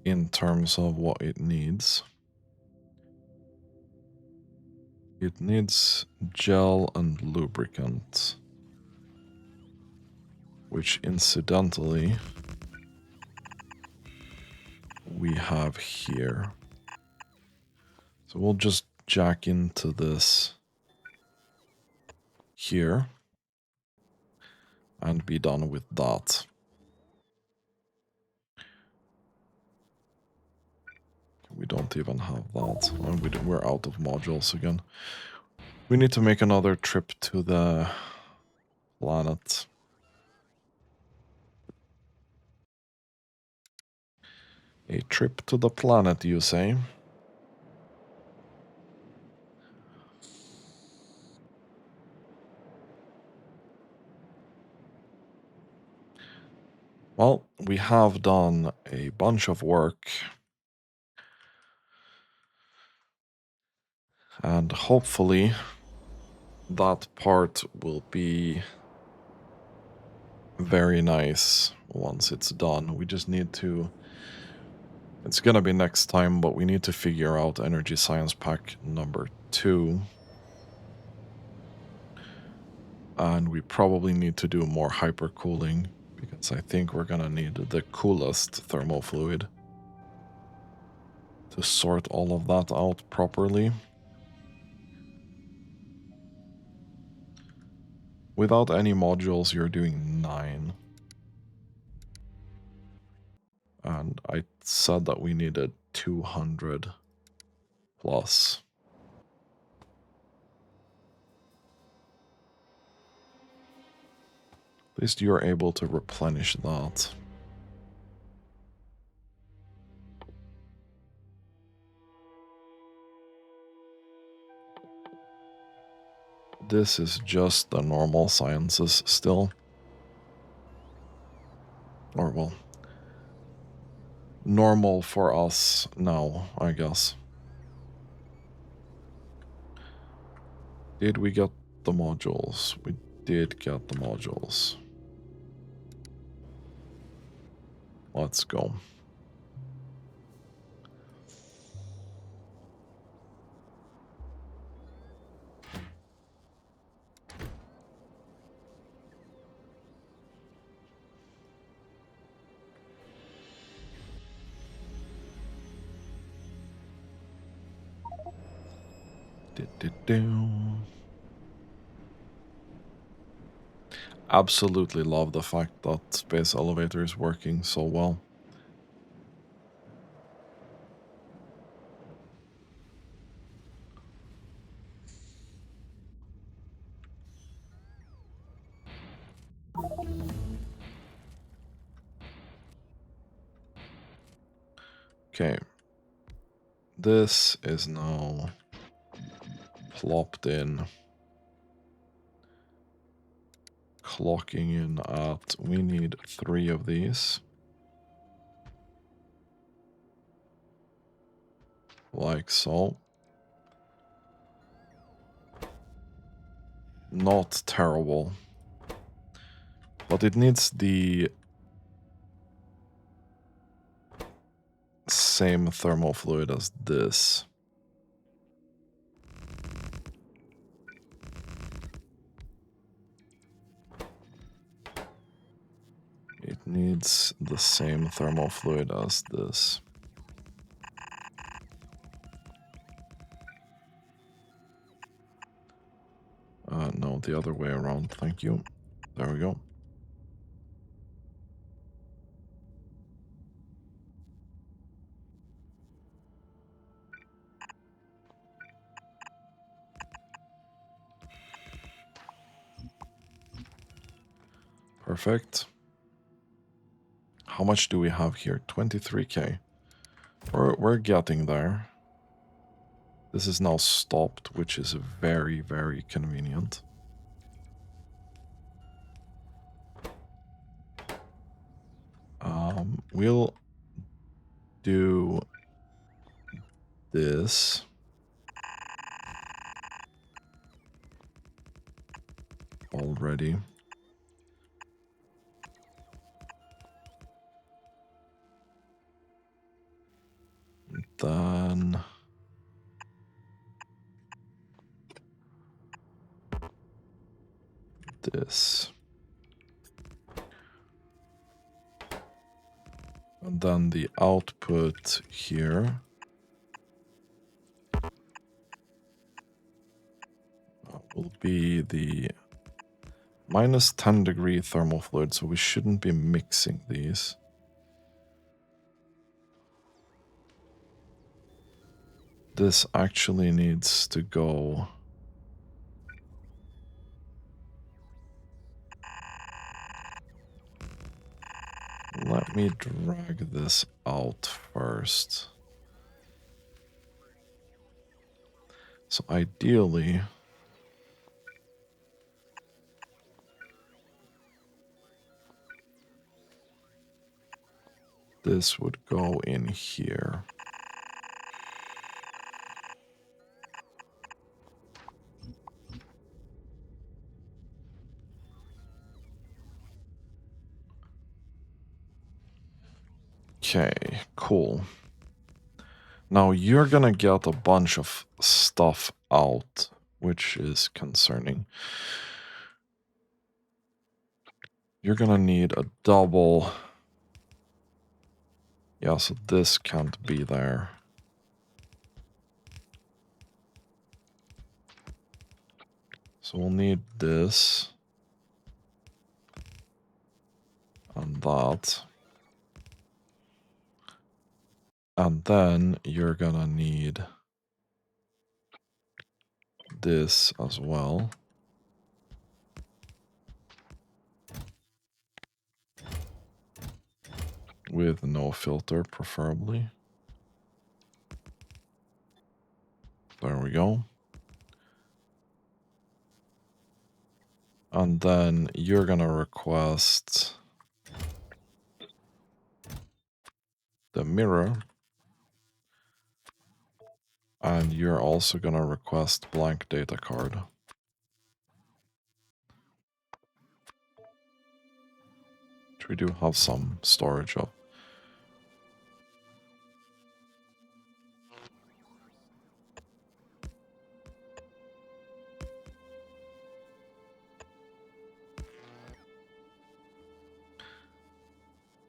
In terms of what it needs. It needs gel and lubricant. Which incidentally we have here. So we'll just jack into this here and be done with that. We don't even have that. And we're out of modules again. We need to make another trip to the planet. A trip to the planet, you say? Well, we have done a bunch of work. And hopefully that part will be very nice once it's done. We just need to... It's gonna be next time, but we need to figure out Energy Science Pack number 2. And we probably need to do more hypercooling, because I think we're gonna need the coolest thermal fluid to sort all of that out properly. Without any modules, you're doing 9. And I said that we needed 200 plus. At least you're able to replenish that. This is just the normal sciences still. Or, well, normal for us now, I guess. Did we get the modules? We did get the modules. Let's go. Absolutely love the fact that Space Elevator is working so well. Okay. This is now plopped in. Clocking in at... We need 3 of these. Like so. Not terrible. But it needs the same thermal fluid as this. It needs the same thermal fluid as this. No, the other way around, thank you. There we go. Perfect. How much do we have here? 23k. We're getting there. This is now stopped, which is very, very convenient. We'll do this. Already. Then this. And then the output here will be the minus 10 degree thermal fluid, so we shouldn't be mixing these. This actually needs to go... Let me drag this out first. So ideally... This would go in here. Okay, cool. Now you're gonna get a bunch of stuff out, which is concerning. You're gonna need a double. Yeah, so this can't be there. So we'll need this. And that. And then you're gonna need this as well. With no filter, preferably. There we go. And then you're gonna request the mirror. And you're also gonna request blank data card. Which we do have some storage of.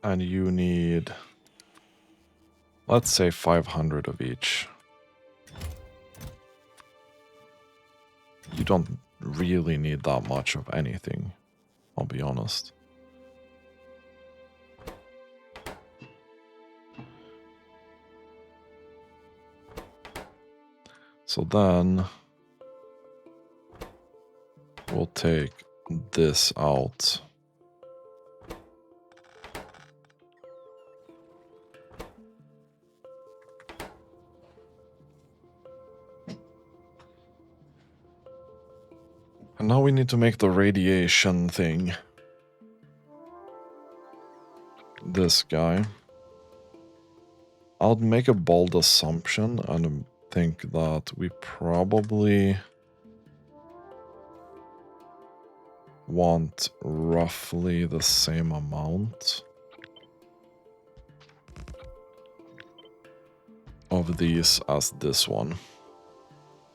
And you need, let's say 500 of each. You don't really need that much of anything, I'll be honest. So then we'll take this out. And now we need to make the radiation thing. This guy. I'll make a bold assumption and think that we probably want roughly the same amount of these as this one.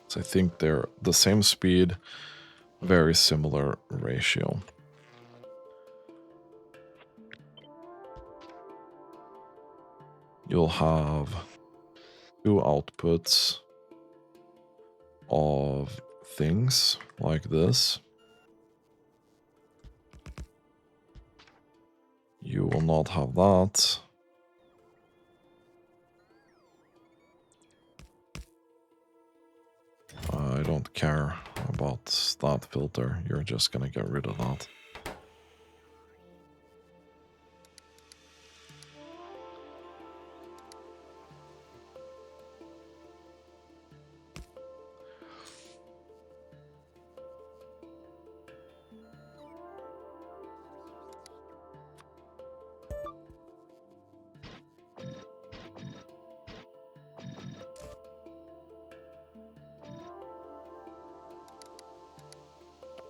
So I think they're the same speed, very similar ratio. You'll have 2 outputs of things like this. You will not have that. I don't care about that filter. You're just gonna get rid of that.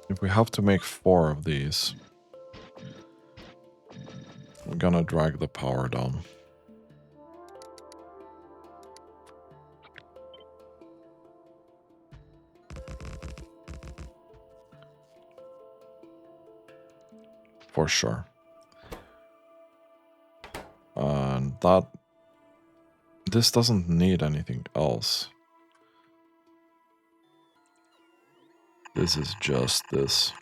If we have to make 4 of these, I'm gonna drag the power down. For sure. And this doesn't need anything else. This is just this.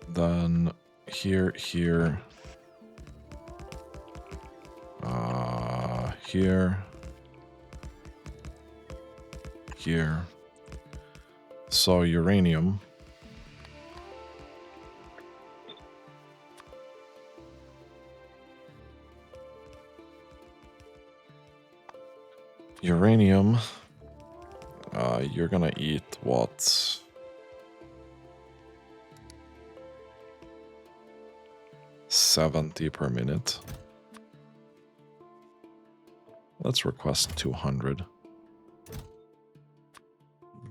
Then here, here, here, here. So uranium. Uranium. You're gonna eat what? 70 per minute. Let's request 200.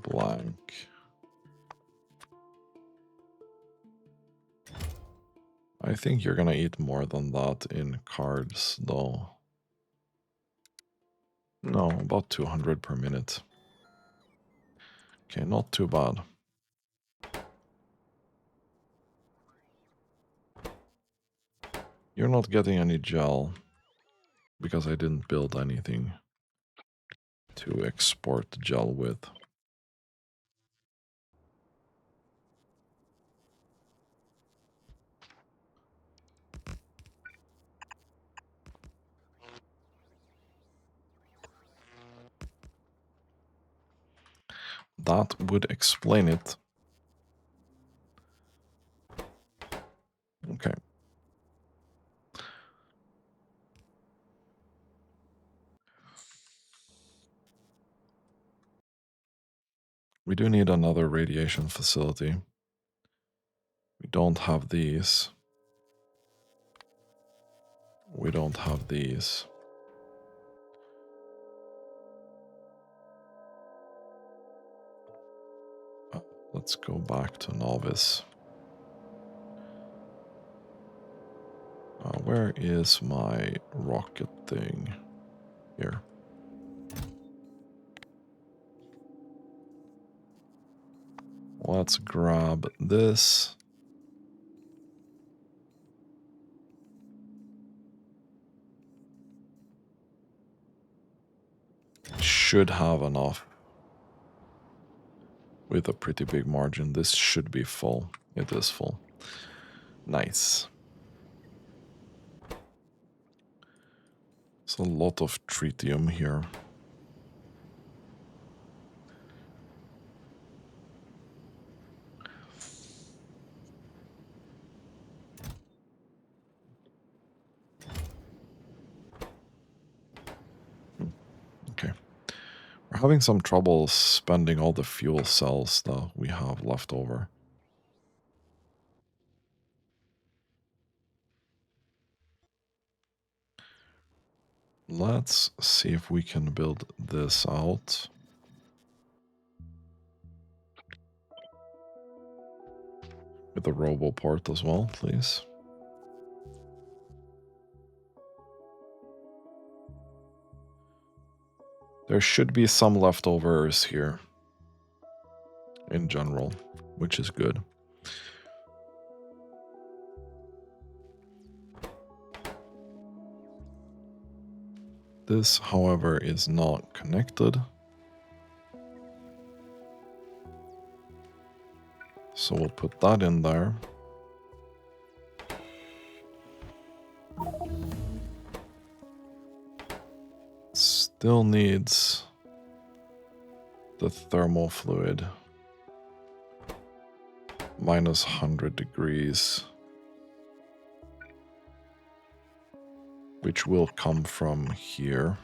Blank. I think you're gonna eat more than that in cards, though. No, about 200 per minute. Okay, not too bad. You're not getting any gel, because I didn't build anything to export gel with. That would explain it. Okay. We do need another radiation facility. We don't have these. We don't have these. Let's go back to novice. Where is my rocket thing? Here. Let's grab this. Should have enough. With a pretty big margin. This should be full. It is full. Nice. There's a lot of tritium here. Okay. We're having some trouble spending all the fuel cells that we have left over. Let's see if we can build this out. With a roboport as well, please. There should be some leftovers here. In general, which is good. This, however, is not connected. So we'll put that in there. Still needs the thermal fluid. Minus 100 degrees. Which will come from here.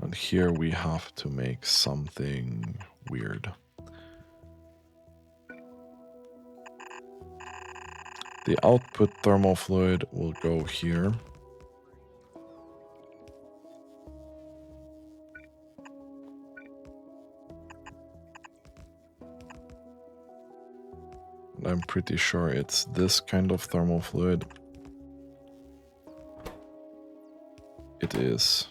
And here we have to make something weird. The output thermal fluid will go here. And I'm pretty sure it's this kind of thermal fluid. It is.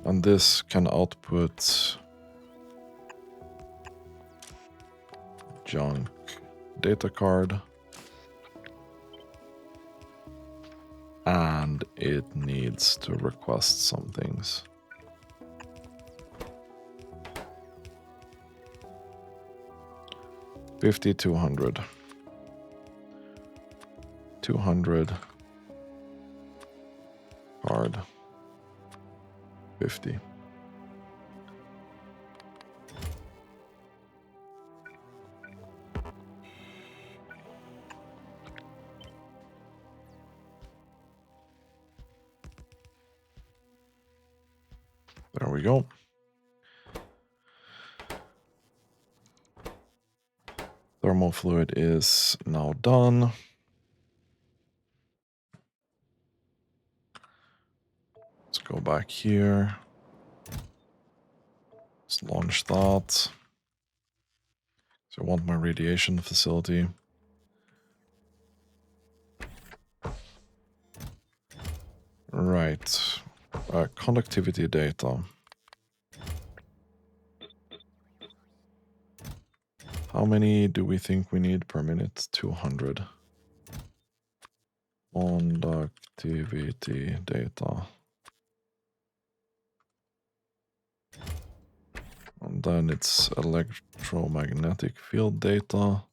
And this can output junk data card. And it needs to request some things. $50, $200. 200 card. 50. There we go. Thermal fluid is now done. Let's go back here. Let's launch that. So I want my radiation facility. Right. Conductivity data. How many do we think we need per minute? 200. Conductivity data. And then it's electromagnetic field data.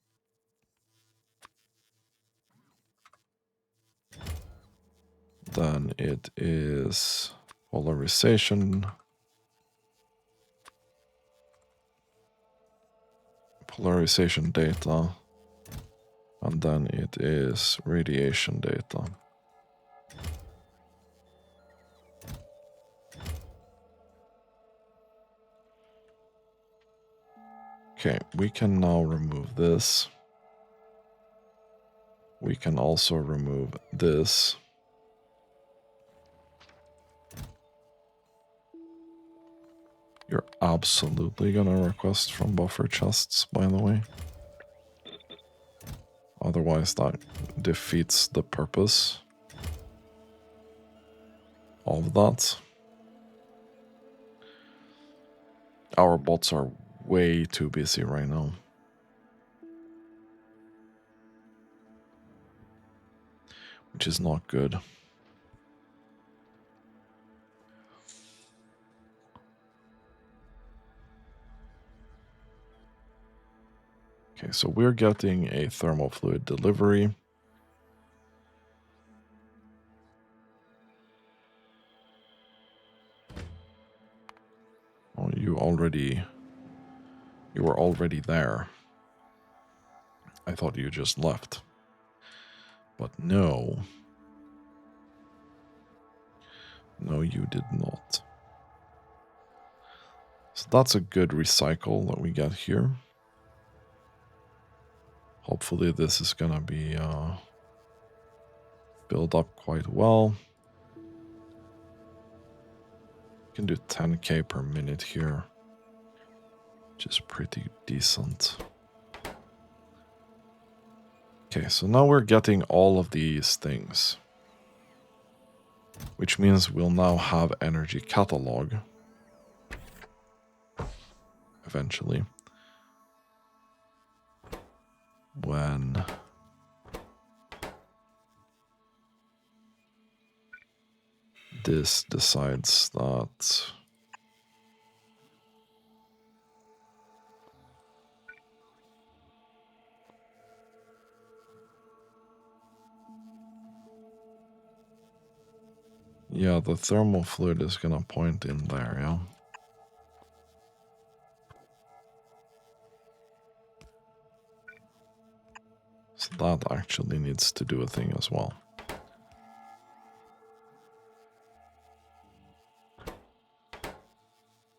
Then it is polarization. Polarization data. And then it is radiation data. Okay, we can now remove this. We can also remove this. You're absolutely gonna request from buffer chests, by the way. Otherwise, that defeats the purpose of that. Our bots are way too busy right now. Which is not good. Okay, so we're getting a thermal fluid delivery. Oh, you were already there. I thought you just left. But no. No, you did not. So that's a good recycle that we get here. Hopefully this is gonna be built up quite well. Can do 10k per minute here, which is pretty decent. Okay, so now we're getting all of these things, which means we'll now have energy catalog eventually when this decides that yeah, the thermal fluid is gonna point in there, yeah. So that actually needs to do a thing as well.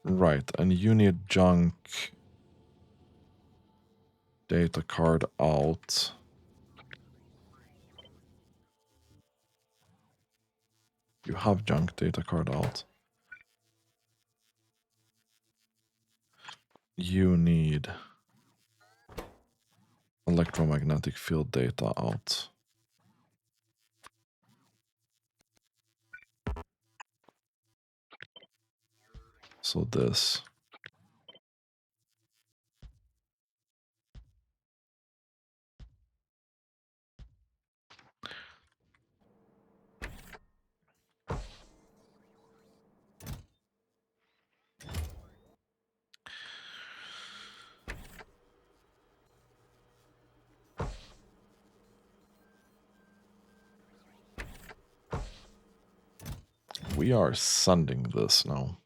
Right, and you need junk data card out. You have junk data card out. You need electromagnetic field data out. So this. We are sending this now.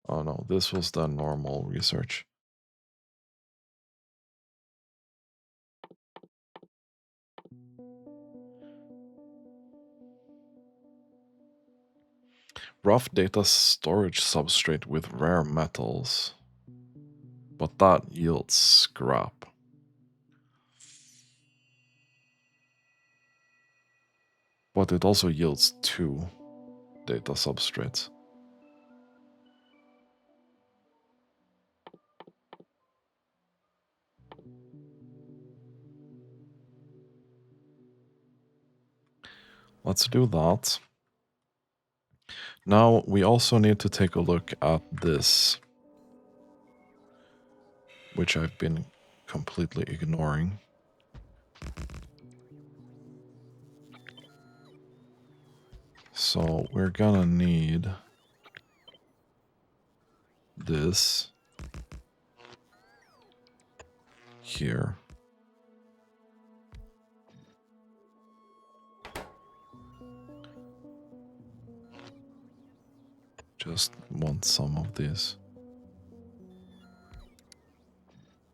Oh no, this was the normal research. Rough data storage substrate with rare metals. But that yields scrap. But it also yields 2 data substrates. Let's do that. Now we also need to take a look at this, which I've been completely ignoring. So we're gonna need this here. Just want some of these.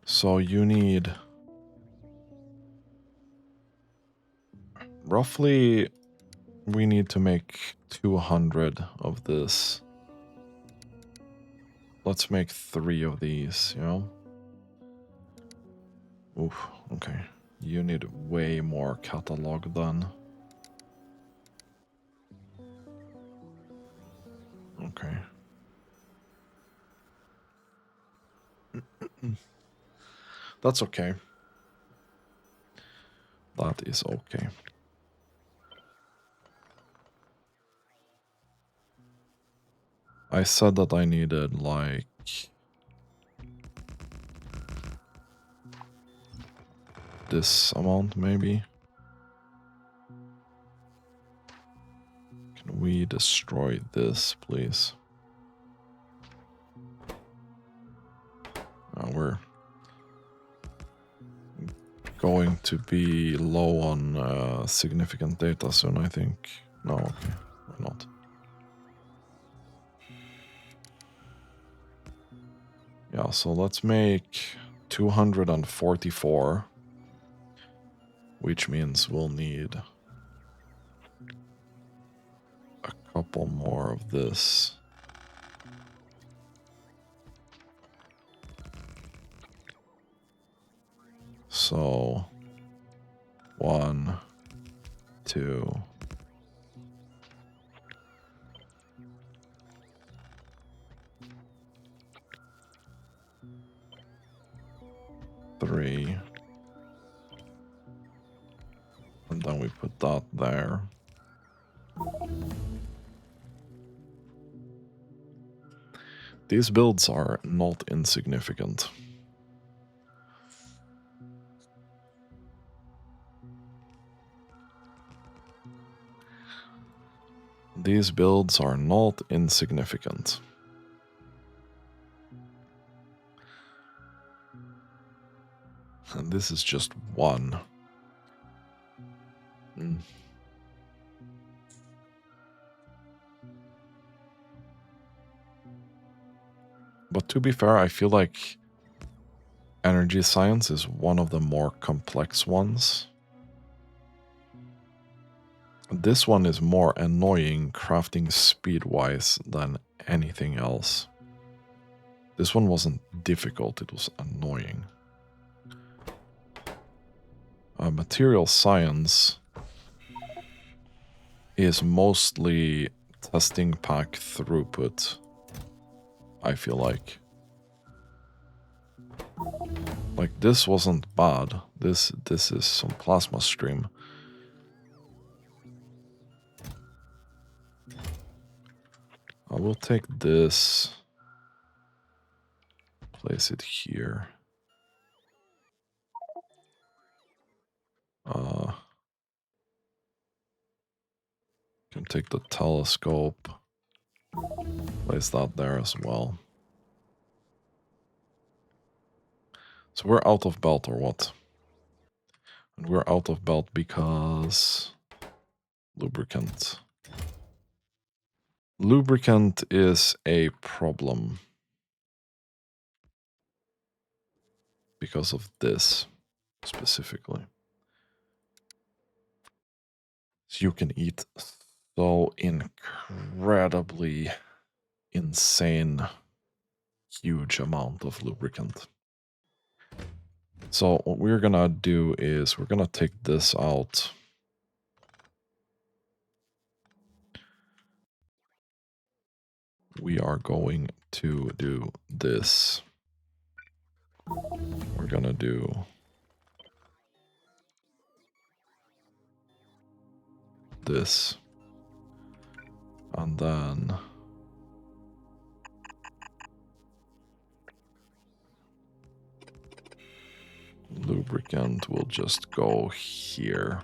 So you need roughly, we need to make 200 of this. Let's make 3 of these, you know? Oof, okay. You need way more catalog then. Okay. That's okay. That is okay. I said that I needed like this amount maybe. Can we destroy this, please? We're going to be low on significant data soon, I think. No, okay, we're not. Yeah, so let's make 244, which means we'll need a couple more of this. So 1, 2, 3, and then we put that there. These builds are not insignificant. These builds are not insignificant. And this is just one. But to be fair, I feel like energy science is one of the more complex ones. This one is more annoying crafting speed-wise than anything else. This one wasn't difficult, it was annoying. Material science is mostly testing pack throughput, I feel like. Like, this wasn't bad. This is some plasma stream. I will take this, place it here. Can take the telescope, place that there as well. So we're out of belt or what? And we're out of belt because lubricant. Lubricant is a problem because of this specifically. So you can eat So incredibly insane, huge amount of lubricant. So what we're gonna do is we're gonna take this out. We are going to do this. We're gonna do this. And then lubricant will just go here.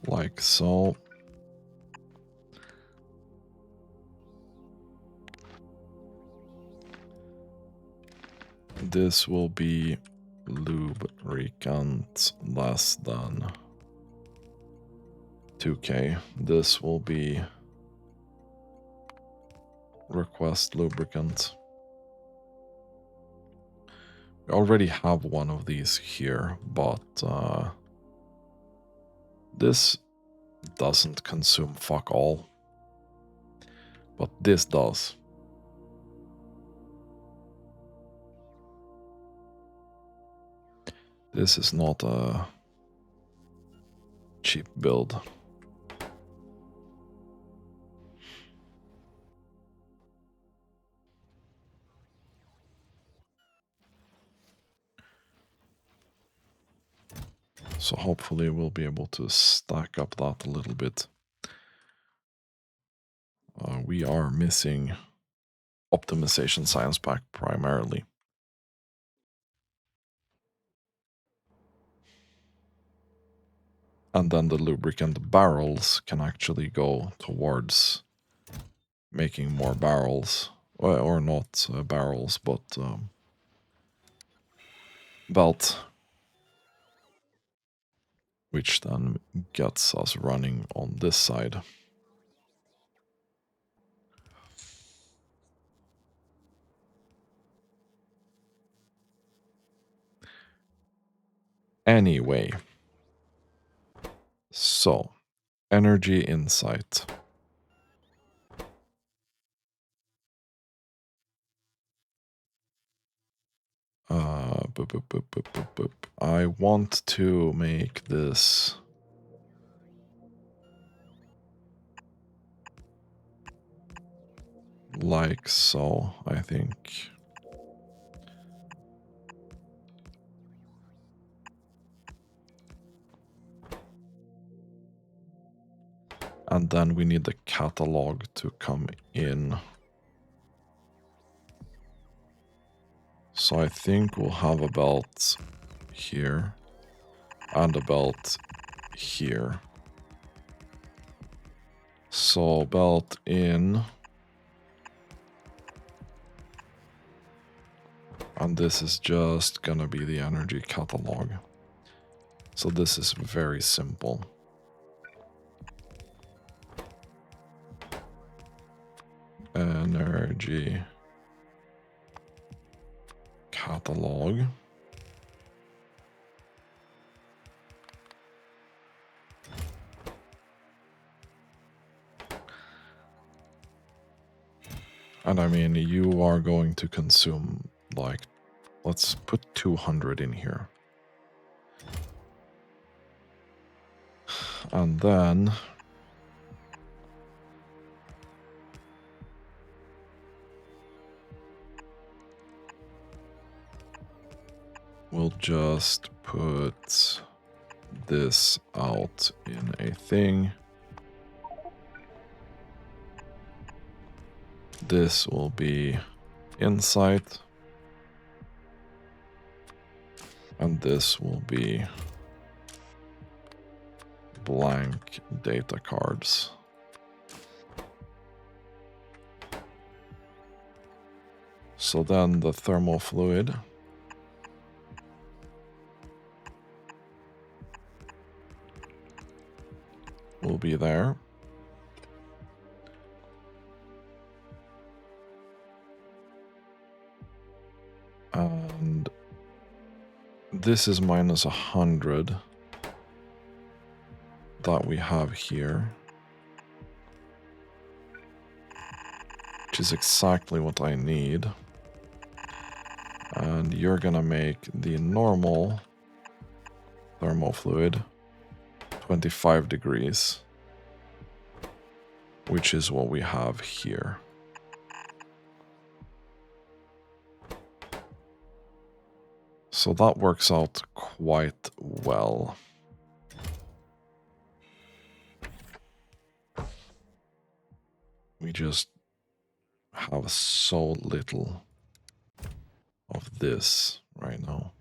Like so. This will be lubricant less than 2K. This will be request lubricant. We already have one of these here, but this doesn't consume fuck all. But this does. This is not a cheap build. So hopefully we'll be able to stack up that a little bit. We are missing optimization science pack primarily. And then the lubricant barrels can actually go towards making more barrels. Well, or not barrels, but belt. Which then gets us running on this side. Anyway. So, energy insight. I want to make this like so, I think. And then we need the catalog to come in. So I think we'll have a belt here and a belt here. So belt in. And this is just gonna be the energy catalog. So this is very simple. Energy catalog. And I mean, you are going to consume, like, let's put 200 in here. And then we'll just put this out in a thing. This will be insight. And this will be blank data cards. So then the thermal fluid will be there. And this is minus 100 that we have here, which is exactly what I need. And you're gonna make the normal thermofluid 25 degrees, which is what we have here. So that works out quite well. We just have so little of this right now.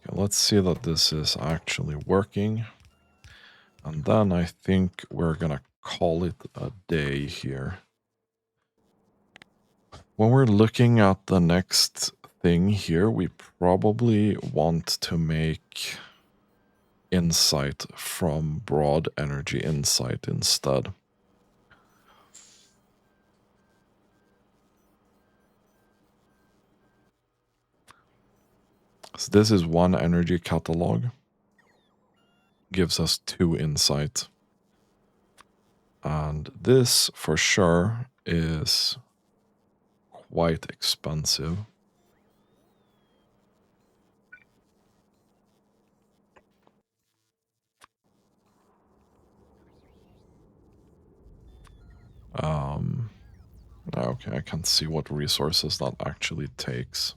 Okay, let's see that this is actually working. And then I think we're gonna call it a day here. When we're looking at the next thing here, we probably want to make insight from broad energy insight instead. So this is one energy catalog. Gives us 2 insight. And this for sure is quite expensive. Okay, I can't see what resources that actually takes.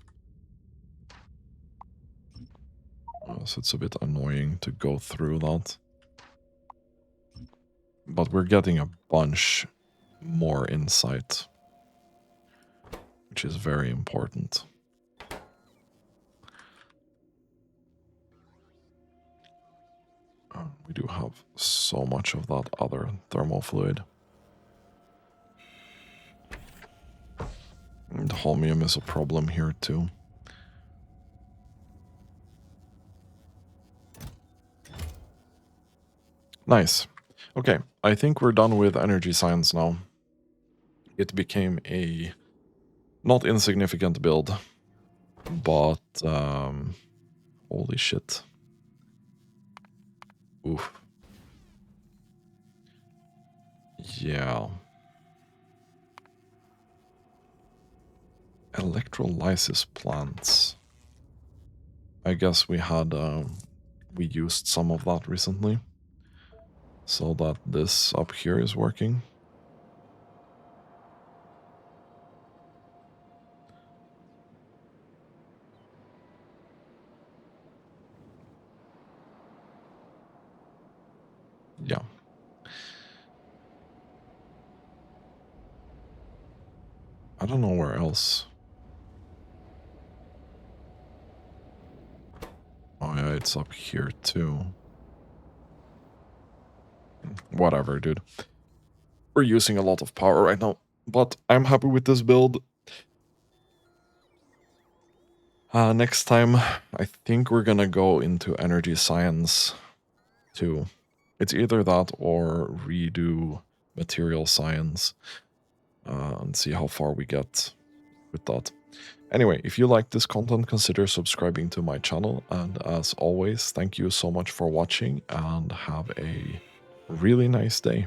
So it's a bit annoying to go through that. But we're getting a bunch more insight, which is very important. We do have so much of that other thermal fluid. And holmium is a problem here too. Nice. Okay, I think we're done with energy science now. It became a not insignificant build, but holy shit. Oof. Yeah. Electrolysis plants. I guess we had we used some of that recently, so that this up here is working. Yeah. I don't know where else. Oh yeah, it's up here too. Whatever, dude. We're using a lot of power right now, but I'm happy with this build. Next time, I think we're gonna go into energy science too. It's either that or redo material science and see how far we get with that. Anyway, if you like this content, consider subscribing to my channel. And as always, thank you so much for watching and have a really nice day.